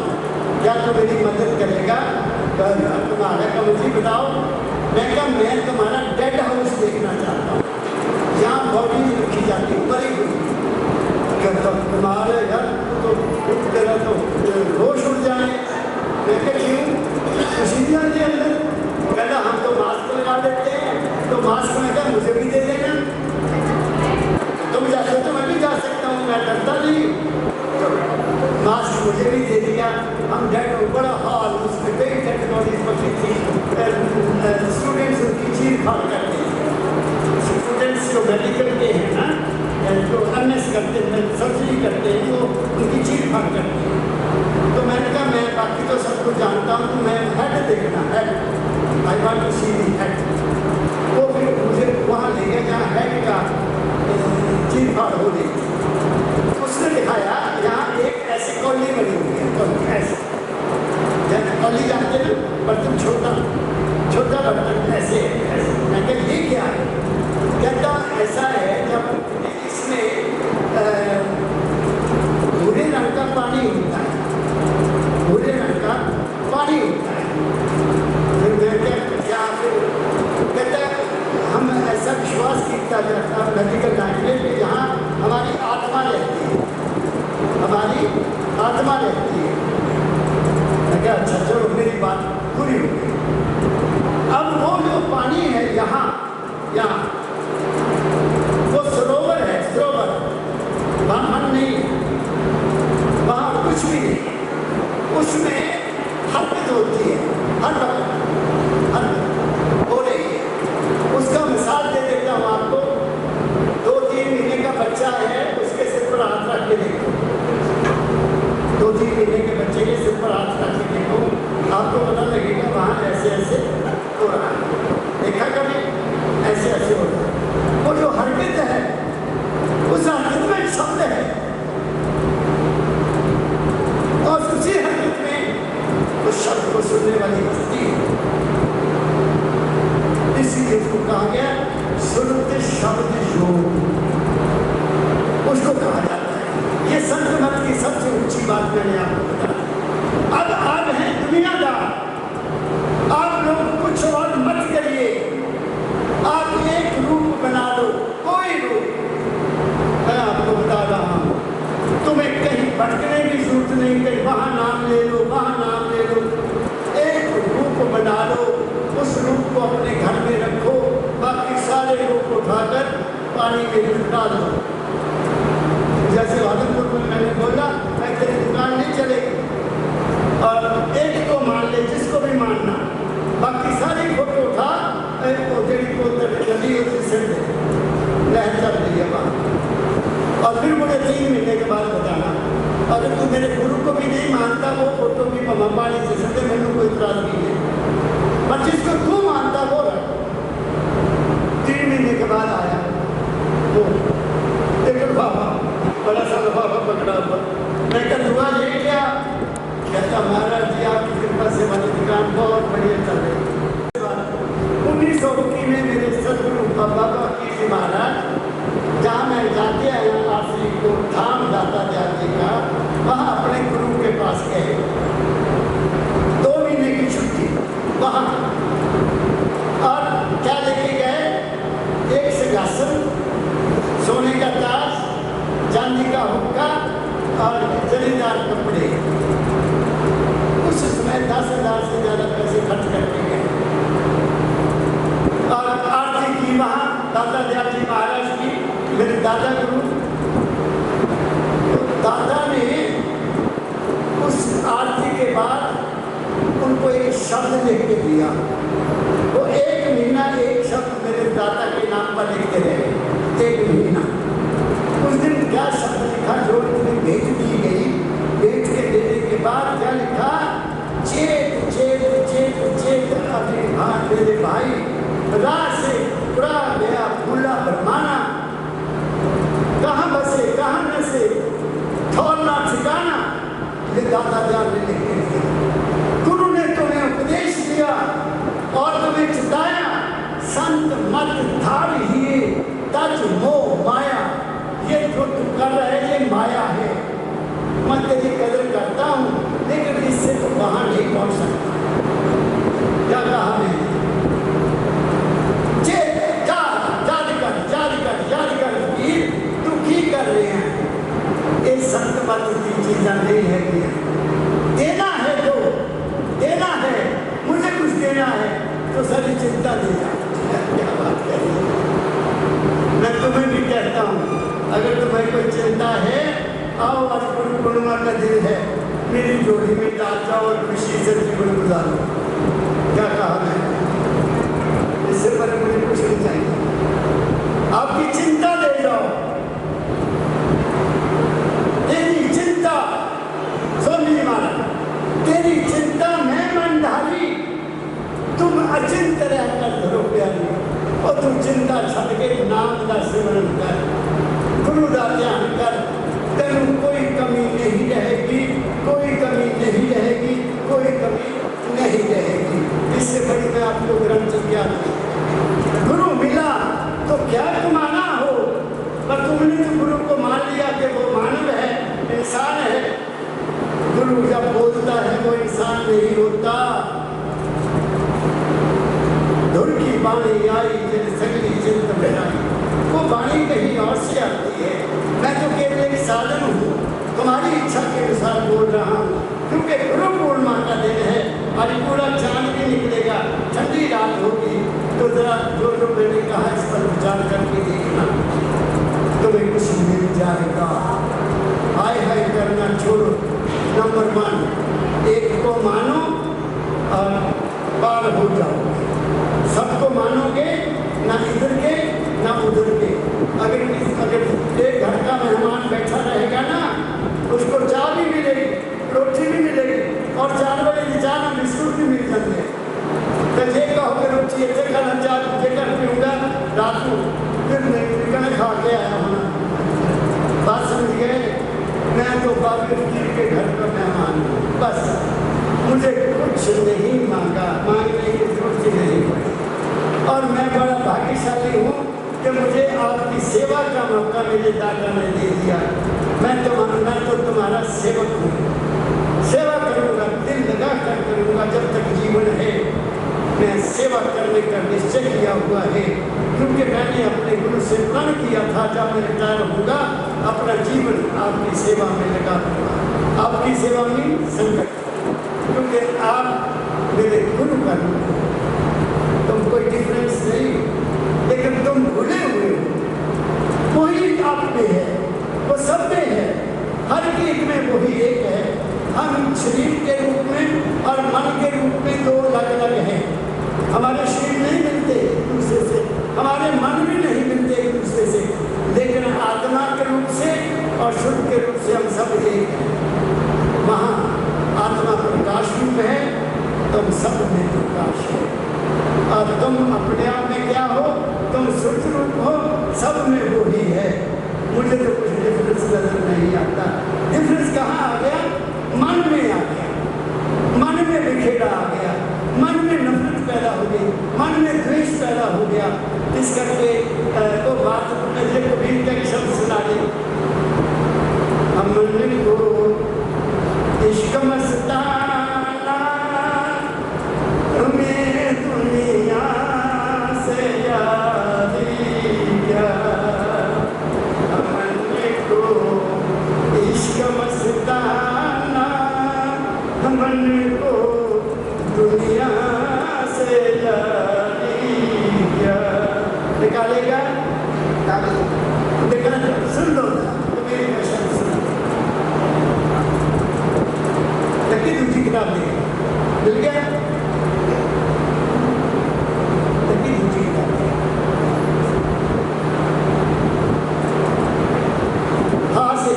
क्या तो मेरी मदद करेगा? तुम्हारा का मुझे बताओ। मैं क्या मैं तुम्हारा डेड हाउस देखना चाहता हूँ, जहाँ बॉडी रखी जाती है मरी हुई। कहता तुम्हारे यार तो तेरा तो होश उड़ जाए। मैं क्या क्यों? मशीनियों के अंदर कहता हम तो मास्क लगा देते हैं, तो मास्क में क्या मुझे भी दे देना। तुम जा सकते हो, मैं भी जा सकता हूँ, मैं डरता नहीं। तो मास्क मुझे भी दे दिया। हम डेड बड़ा हॉल, उसमें कई टेक्नोलॉजी बची थी। स्टूडेंट्स उनकी चीर फाड़ करते हैं। स्टूडेंट्स जो मेडिकल के हैं ना, जो एमएस करते हैं, सर्जरी करते हैं, वो उनकी चीर फाड़ करते हैं। तो मैंने कहा मैं बाकी तो सब कुछ जानता हूँ, तो मैं हेड देखना, head, I want to see the head. वो फिर मुझे वहाँ ले गया जहाँ हेड का चीर फाड़ हो रही थी। उसने दिखाया यहाँ एक ऐसी कॉलोनी बनी हुई है, कॉलोनी ऐसे, जैसे कॉलोनी जानते हैं, बर्तन छोटा छोटा बर्तन ऐसे ऐसे। मैं कहा ये क्या है? कहता ऐसा है जब इसमें भूरे रंग का पानी होता है, भूरे रंग का पानी होता है। फिर मैं क्या फिर कहता हम ऐसा विश्वास किया जाता है मेडिकल लाइन में कि यहाँ हमारी आत्मा रहती है, हमारी आत्मा रहती है। मैं क्या अच्छा चलो मेरी बात पूरी हो गई। अब वो जो पानी है यहाँ यहाँ वो सरोवर है, सरोवर, वहाँ मन नहीं है, वहाँ कुछ भी नहीं, उसमें हरकत होती है, हर वक्त हो रही है। उसका मिसाल दे देता हूँ आपको। 2-3 महीने का बच्चा दूसरी बात मैंने आपको बता दी। अब आप हैं दुनियादार, आप लोग कुछ और मत करिए, आप एक रूप बना लो, कोई रूप। मैं आपको बता रहा हूँ, तुम्हें कहीं भटकने की जरूरत नहीं, कहीं वहाँ नाम ले लो, वहाँ नाम ले लो, एक रूप बना लो, उस रूप को अपने घर में रखो, बाकी सारे रूप उठाकर पानी में लुटा दो। जैसे भागलपुर में मैंने बोला, मैं तेरी दुकान नहीं चलेगी, और एक को मान ले, जिसको भी मानना, बाकी सारी फोटो उठा नदी से लहर चल रही है वहाँ। और फिर मुझे 3 महीने के बाद बताना, अगर तू मेरे गुरु को भी नहीं मानता, वो फोटो भी पानी से सके, मैंने कोई इतराज नहीं है, पर जिसको तू मानता वो रख। 3 महीने के बाद आया वो एक लिफाफा, बड़ा सा लिफाफा पकड़ा हुआ। मैं कल हुआ ये क्या? कहता महाराज जी आपकी कृपा से हमारी दुकान बहुत बढ़िया चल रही है। 1921 में मेरे सदगुरु बाबा की महाराज जहाँ मैं जाते आया आरसी को धाम दाता जाते का, वहाँ अपने गुरु के पास गए, 2 महीने की छुट्टी वहाँ। और क्या लेके गए? एक सिंहासन, सोने का ताज, चांदी का हुक्का और जरीदार कपड़े। उस समय 10,000 से ज़्यादा पैसे खर्च करके गए और आरती की वहाँ दादा दयाल जी महाराज की, मेरे दादा गुरु। तो दादा ने उस आरती के बाद उनको एक शब्द लिख के दिया। वो 1 महीना एक शब्द मेरे दादा के नाम पर लिखते रहे, 1 महीना। उस दिन क्या शब्द लिखा जो उन्हें भेज दी गई, भेज के देने के बाद क्या लिखा? चेत चेत चेत चेत अभिमान मेरे भाई, राह से उड़ा गया भूला बरमाना, कहाँ बसे कहाँ नसे ठौरना ठिकाना। ये दादा जान ने लिख के दिया। गुरु ने तुम्हें उपदेश दिया और तुम्हें चिताया, संत मत धार ही तज मोह माया। ये जो तू कर रहा है ये माया है, मैं तेरी कदर करता हूँ, लेकिन इससे तो वहाँ नहीं पहुँच सकता। क्या कहा मैंने? कर रहे हैं ये संत मत की चीज़ें नहीं है कि देना है तो देना है, मुझे कुछ देना है तो सारी चिंता दे जा। क्या बात कर रही है? मैं तुम्हें भी कहता हूँ, अगर तुम्हें कोई चिंता है आओ, आज पूर्णिमा का दिन है, मेरी जोड़ी में डाल जाओ और खुशी से जीवन गुजारो। क्या कहा मैं? इससे पहले मुझे कुछ नहीं चाहिए, आपकी चिंता ले जाओ। तेरी चिंता सोनी मारा, तेरी चिंता मैं मंडारी, तुम अचिंत रहकर धरो प्यारी। और तुम चिंता छड़ के नाम का सिमरन कर, गुरु का ध्यान कर, तेरू कोई कमी नहीं रहेगी, कोई कमी नहीं रहेगी, कोई कमी नहीं रहेगी। इससे बड़ी मैं आपको ग्रंथ क्या गुरु मिला तो क्या कमाना हो, पर तुमने तो गुरु को मान लिया कि वो मानव है, इंसान है। गुरु जब बोलता है वो इंसान नहीं होता। धुर की बाणी आई जिन सगली चिंत बनाई, वो बाणी कहीं और से आती है। मैं तो केवल एक साधन हूँ, तुम्हारी इच्छा के अनुसार बोल रहा हूँ, क्योंकि गुरु पूर्णिमा का दिन है, आज पूरा चांद भी निकलेगा, ठंडी रात होगी, तो जरा जो जो मैंने कहा इस पर विचार करके देखना, तुम्हें कुछ मिल जाएगा। हाय हाय करना छोड़ो। नंबर 1, एक को मानो और पार हो जाओ। सबको मानोगे, ना इधर के ना उधर के। अगर एक घर का मेहमान बैठा रहेगा ना, उसको चाय भी मिलेगी, रोटी भी मिलेगी, और 4 बजे चाय में बिस्कुट भी मिल जाते हैं। तो ये कहोगे रोटी ऐसे खाना चाय देकर पीऊँगा रात को, फिर नहीं खा के आया होना। बात समझ गए? मैं तो बाबू के घर का मेहमान हूँ, बस मुझे कुछ नहीं मांगा, मांगने की जरूरत नहीं पड़ी। और मैं बड़ा भाग्यशाली हूँ कि मुझे आपकी सेवा का मौका मेरे दादा ने दे दिया। मैं तो तुम्हारा सेवक हूँ, सेवा करूँगा, दिल लगा कर करूँगा। जब तक जीवन है मैं सेवा करने का निश्चय किया हुआ है, क्योंकि मैंने अपने गुरु से प्रण किया था जब मैं रिटायर होगा अपना जीवन आपकी सेवा में लगा दूंगा। आपकी सेवा में संकट, क्योंकि आप मेरे गुरु का रूप हो, तुम कोई डिफरेंस नहीं, लेकिन तुम भूले हुए हो। वही आप में है, वो सब में है, हर एक में वही एक है। हम शरीर के रूप में और मन के रूप में दो अलग अलग हैं। हमारे शरीर नहीं मिलते एक दूसरे से, हमारे मन भी नहीं मिलते एक दूसरे से, लेकिन आत्मा के रूप से और शुद्ध के रूप से हम सब एक हैं। वहाँ आत्मा प्रकाश रूप है, तुम सब में प्रकाश है, और तुम अपने आप में क्या हो, तुम शुद्ध रूप हो, सब में वो ही है। मुझे तो कुछ डिफरेंस नजर नहीं आता। डिफरेंस कहाँ आ गया? मन में आ गया, मन में बिखेरा आ गया, मन में नफरत पैदा हो गई, मन में द्वेष पैदा हो गया। इस करके वो बात कबीर का शब्द सुना दे, अमन को इश्क मस्ताना तुम्हें दुनिया से यारी क्या, अमन को इश्क मस्ताना अमन को दुनिया से यारी क्या। निकालेगा निकाल, सुन लो ना तो मेरी भाषा सुनो। लकी दूसरी किताब मिल गया, लकी दूसरी किताब हाँ से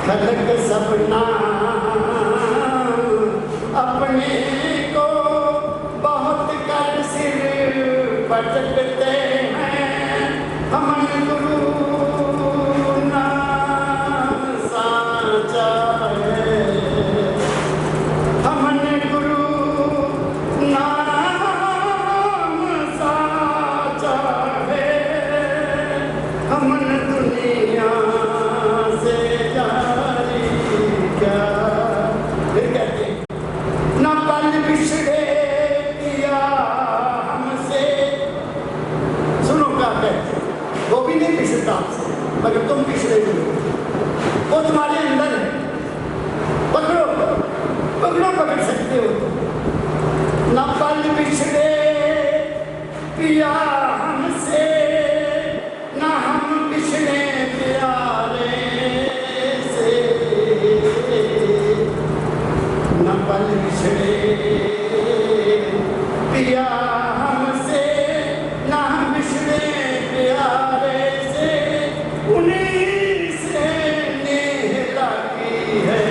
खलक सब नाम अपने को बहुत कर सिर पटकते हैं, हमन गुरु ना साचा है, हमन गुरु नाम साचा है, हमन दुनिया से जारी क्या। फिर कहते न पल बिछड़े पिया हमसे, सुनो क्या कहते, वो भी नहीं बिछड़ता आपसे मगर तुम बिछड़े हुए हो, वो तुम्हारे अंदर है, पकड़ो पकड़ो, पकड़ सकते हो तुम। न पल बिछड़े पिया हमसे, न हम बिछड़े प्यारे से, न पल बिछड़े पिया हमसे, न हम बिछड़े प्यारे से, उन्हीं से नेह लगी है।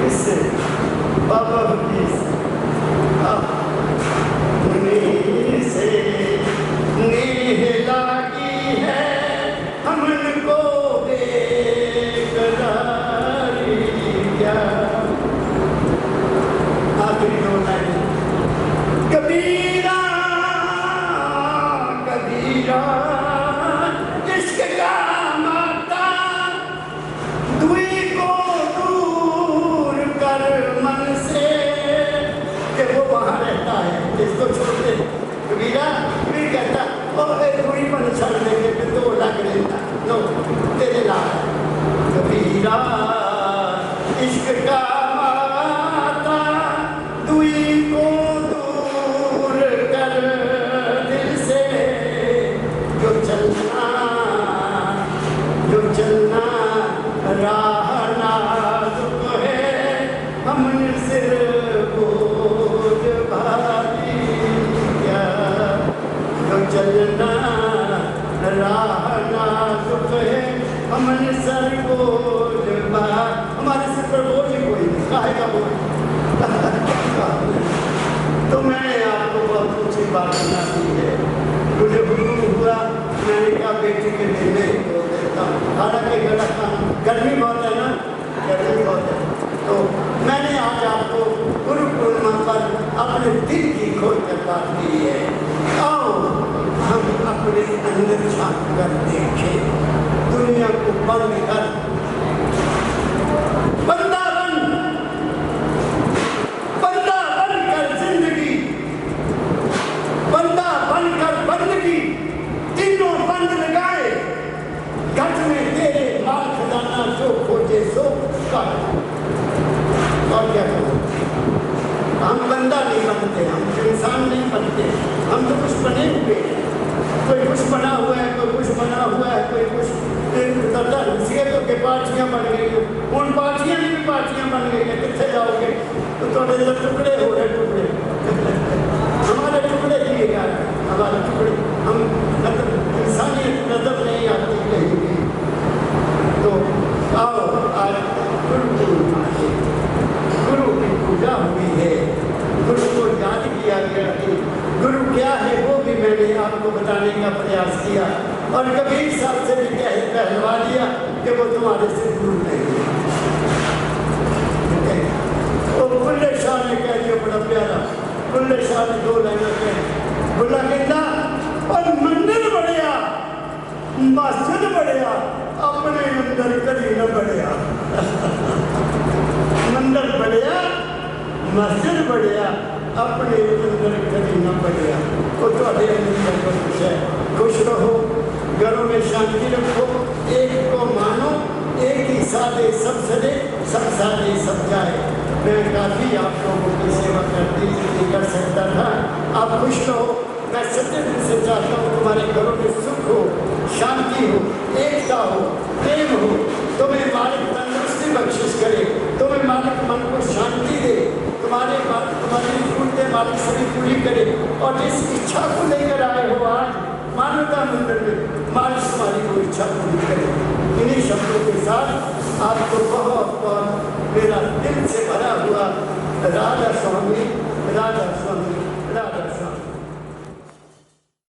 इससे बाबा की उन्हीं से नेह लगी है, हमन को बेकरारी क्या। आखिरी दो लाइन, कबीरा कबीरा इश्क का माता, दुई को दूर कर मन से, कि वो वहाँ रहता है इसको छोड़ दे। कबीरा फिर कहता ओ दुई पर छड़ देंगे फिर तो लग लेता नो तेरे लाल। कबीरा इश्क का माता, दुई को दूर कर दिल से, जो चलना राह नाजुक है, हमन सिर बोझ भारी क्या। जो चलना राह नाजुक है, हमन सर बोझ भारी, हमारे सिर पर बोझ ही कोई नहीं, काहे का बोझ। तो मैंने आपको बहुत ऊँची बात सुनाई है, मुझे हुक्म हुआ, मैंने कहा बेटी के लिए नहीं बोल देता हूँ, हालांकि गलत काम, गर्मी बहुत है ना, गर्मी बहुत है। तो मैंने आज आपको गुरु पूर्णिमा पर अपने दिल की खोल कर बात की है। आओ हम अपने अंदर झांक कर देखें, दुनिया को बंद कर बंदा बन कर जिंदगी, बंदा बन कर बंदगी, तीनों बंद लगाए, घट में तेरे माल खजाना जो खोजे सो कर। और क्या करो, हम बंदा नहीं बनते, हम इंसान नहीं बनते, हम तो कुछ बने हुए हैं, कोई कुछ बना हुआ है, कोई कुछ बना हुआ है, कोई कुछ तो के पार्टियां बन गई हैं, उन पार्टियां भी पार्टियां बन गई हैं, कितने जाओगे तो थोड़े से टुकड़े हो रहे, टुकड़े हमारे टुकड़े किए जा रहे, हमारे टुकड़े, हम इंसानियत नजर नहीं आती कहीं भी। तो आओ आज गुरु की पूजा हुई है, गुरु को याद किया गया है, गुरु क्या है वो भी मैंने आपको बताने का प्रयास किया, और कबीर साहब से भी कहलवा दिया कि वो तुम्हारे से दूर नहीं है। तो बुल्ले शाह ने कह दिया बड़ा प्यारा, बुल्ले शाह ने दो लाइनें कह, बुल्ला कहता और मंदिर बढ़िया मस्जिद बढ़िया, अपने अंदर कभी न बढ़िया। मंदिर बढ़िया मस्जिद बढ़िया, अपने अंदर कभी न बढ़िया। तो थोड़े अंदर खुश है, खुश रहो, घरों में शांति रखो, एक को मानो, एक ही साधे सब सदे, सब साधे सब जाए। मैं काफ़ी आप लोगों की सेवा करती कर सकता था, आप खुश रहो। मैं सच्चे दिल से चाहता हूँ तुम्हारे घरों में सुख हो, शांति हो, एकता हो, प्रेम हो, तुम्हें मालिक तंदुरुस्ती बख्शिश करे, तुम्हें मालिक मन को शांति दे, तुम्हारी जरूरतें मालिक सभी पूरी करे, और जिस इच्छा को लेकर आए हो आज मानवता मंदिर में, मालिक तुम्हारी वो इच्छा पूरी करे। इन्हीं शब्दों के साथ आपको बहुत बहुत मेरा दिल से भरा हुआ राधा स्वामी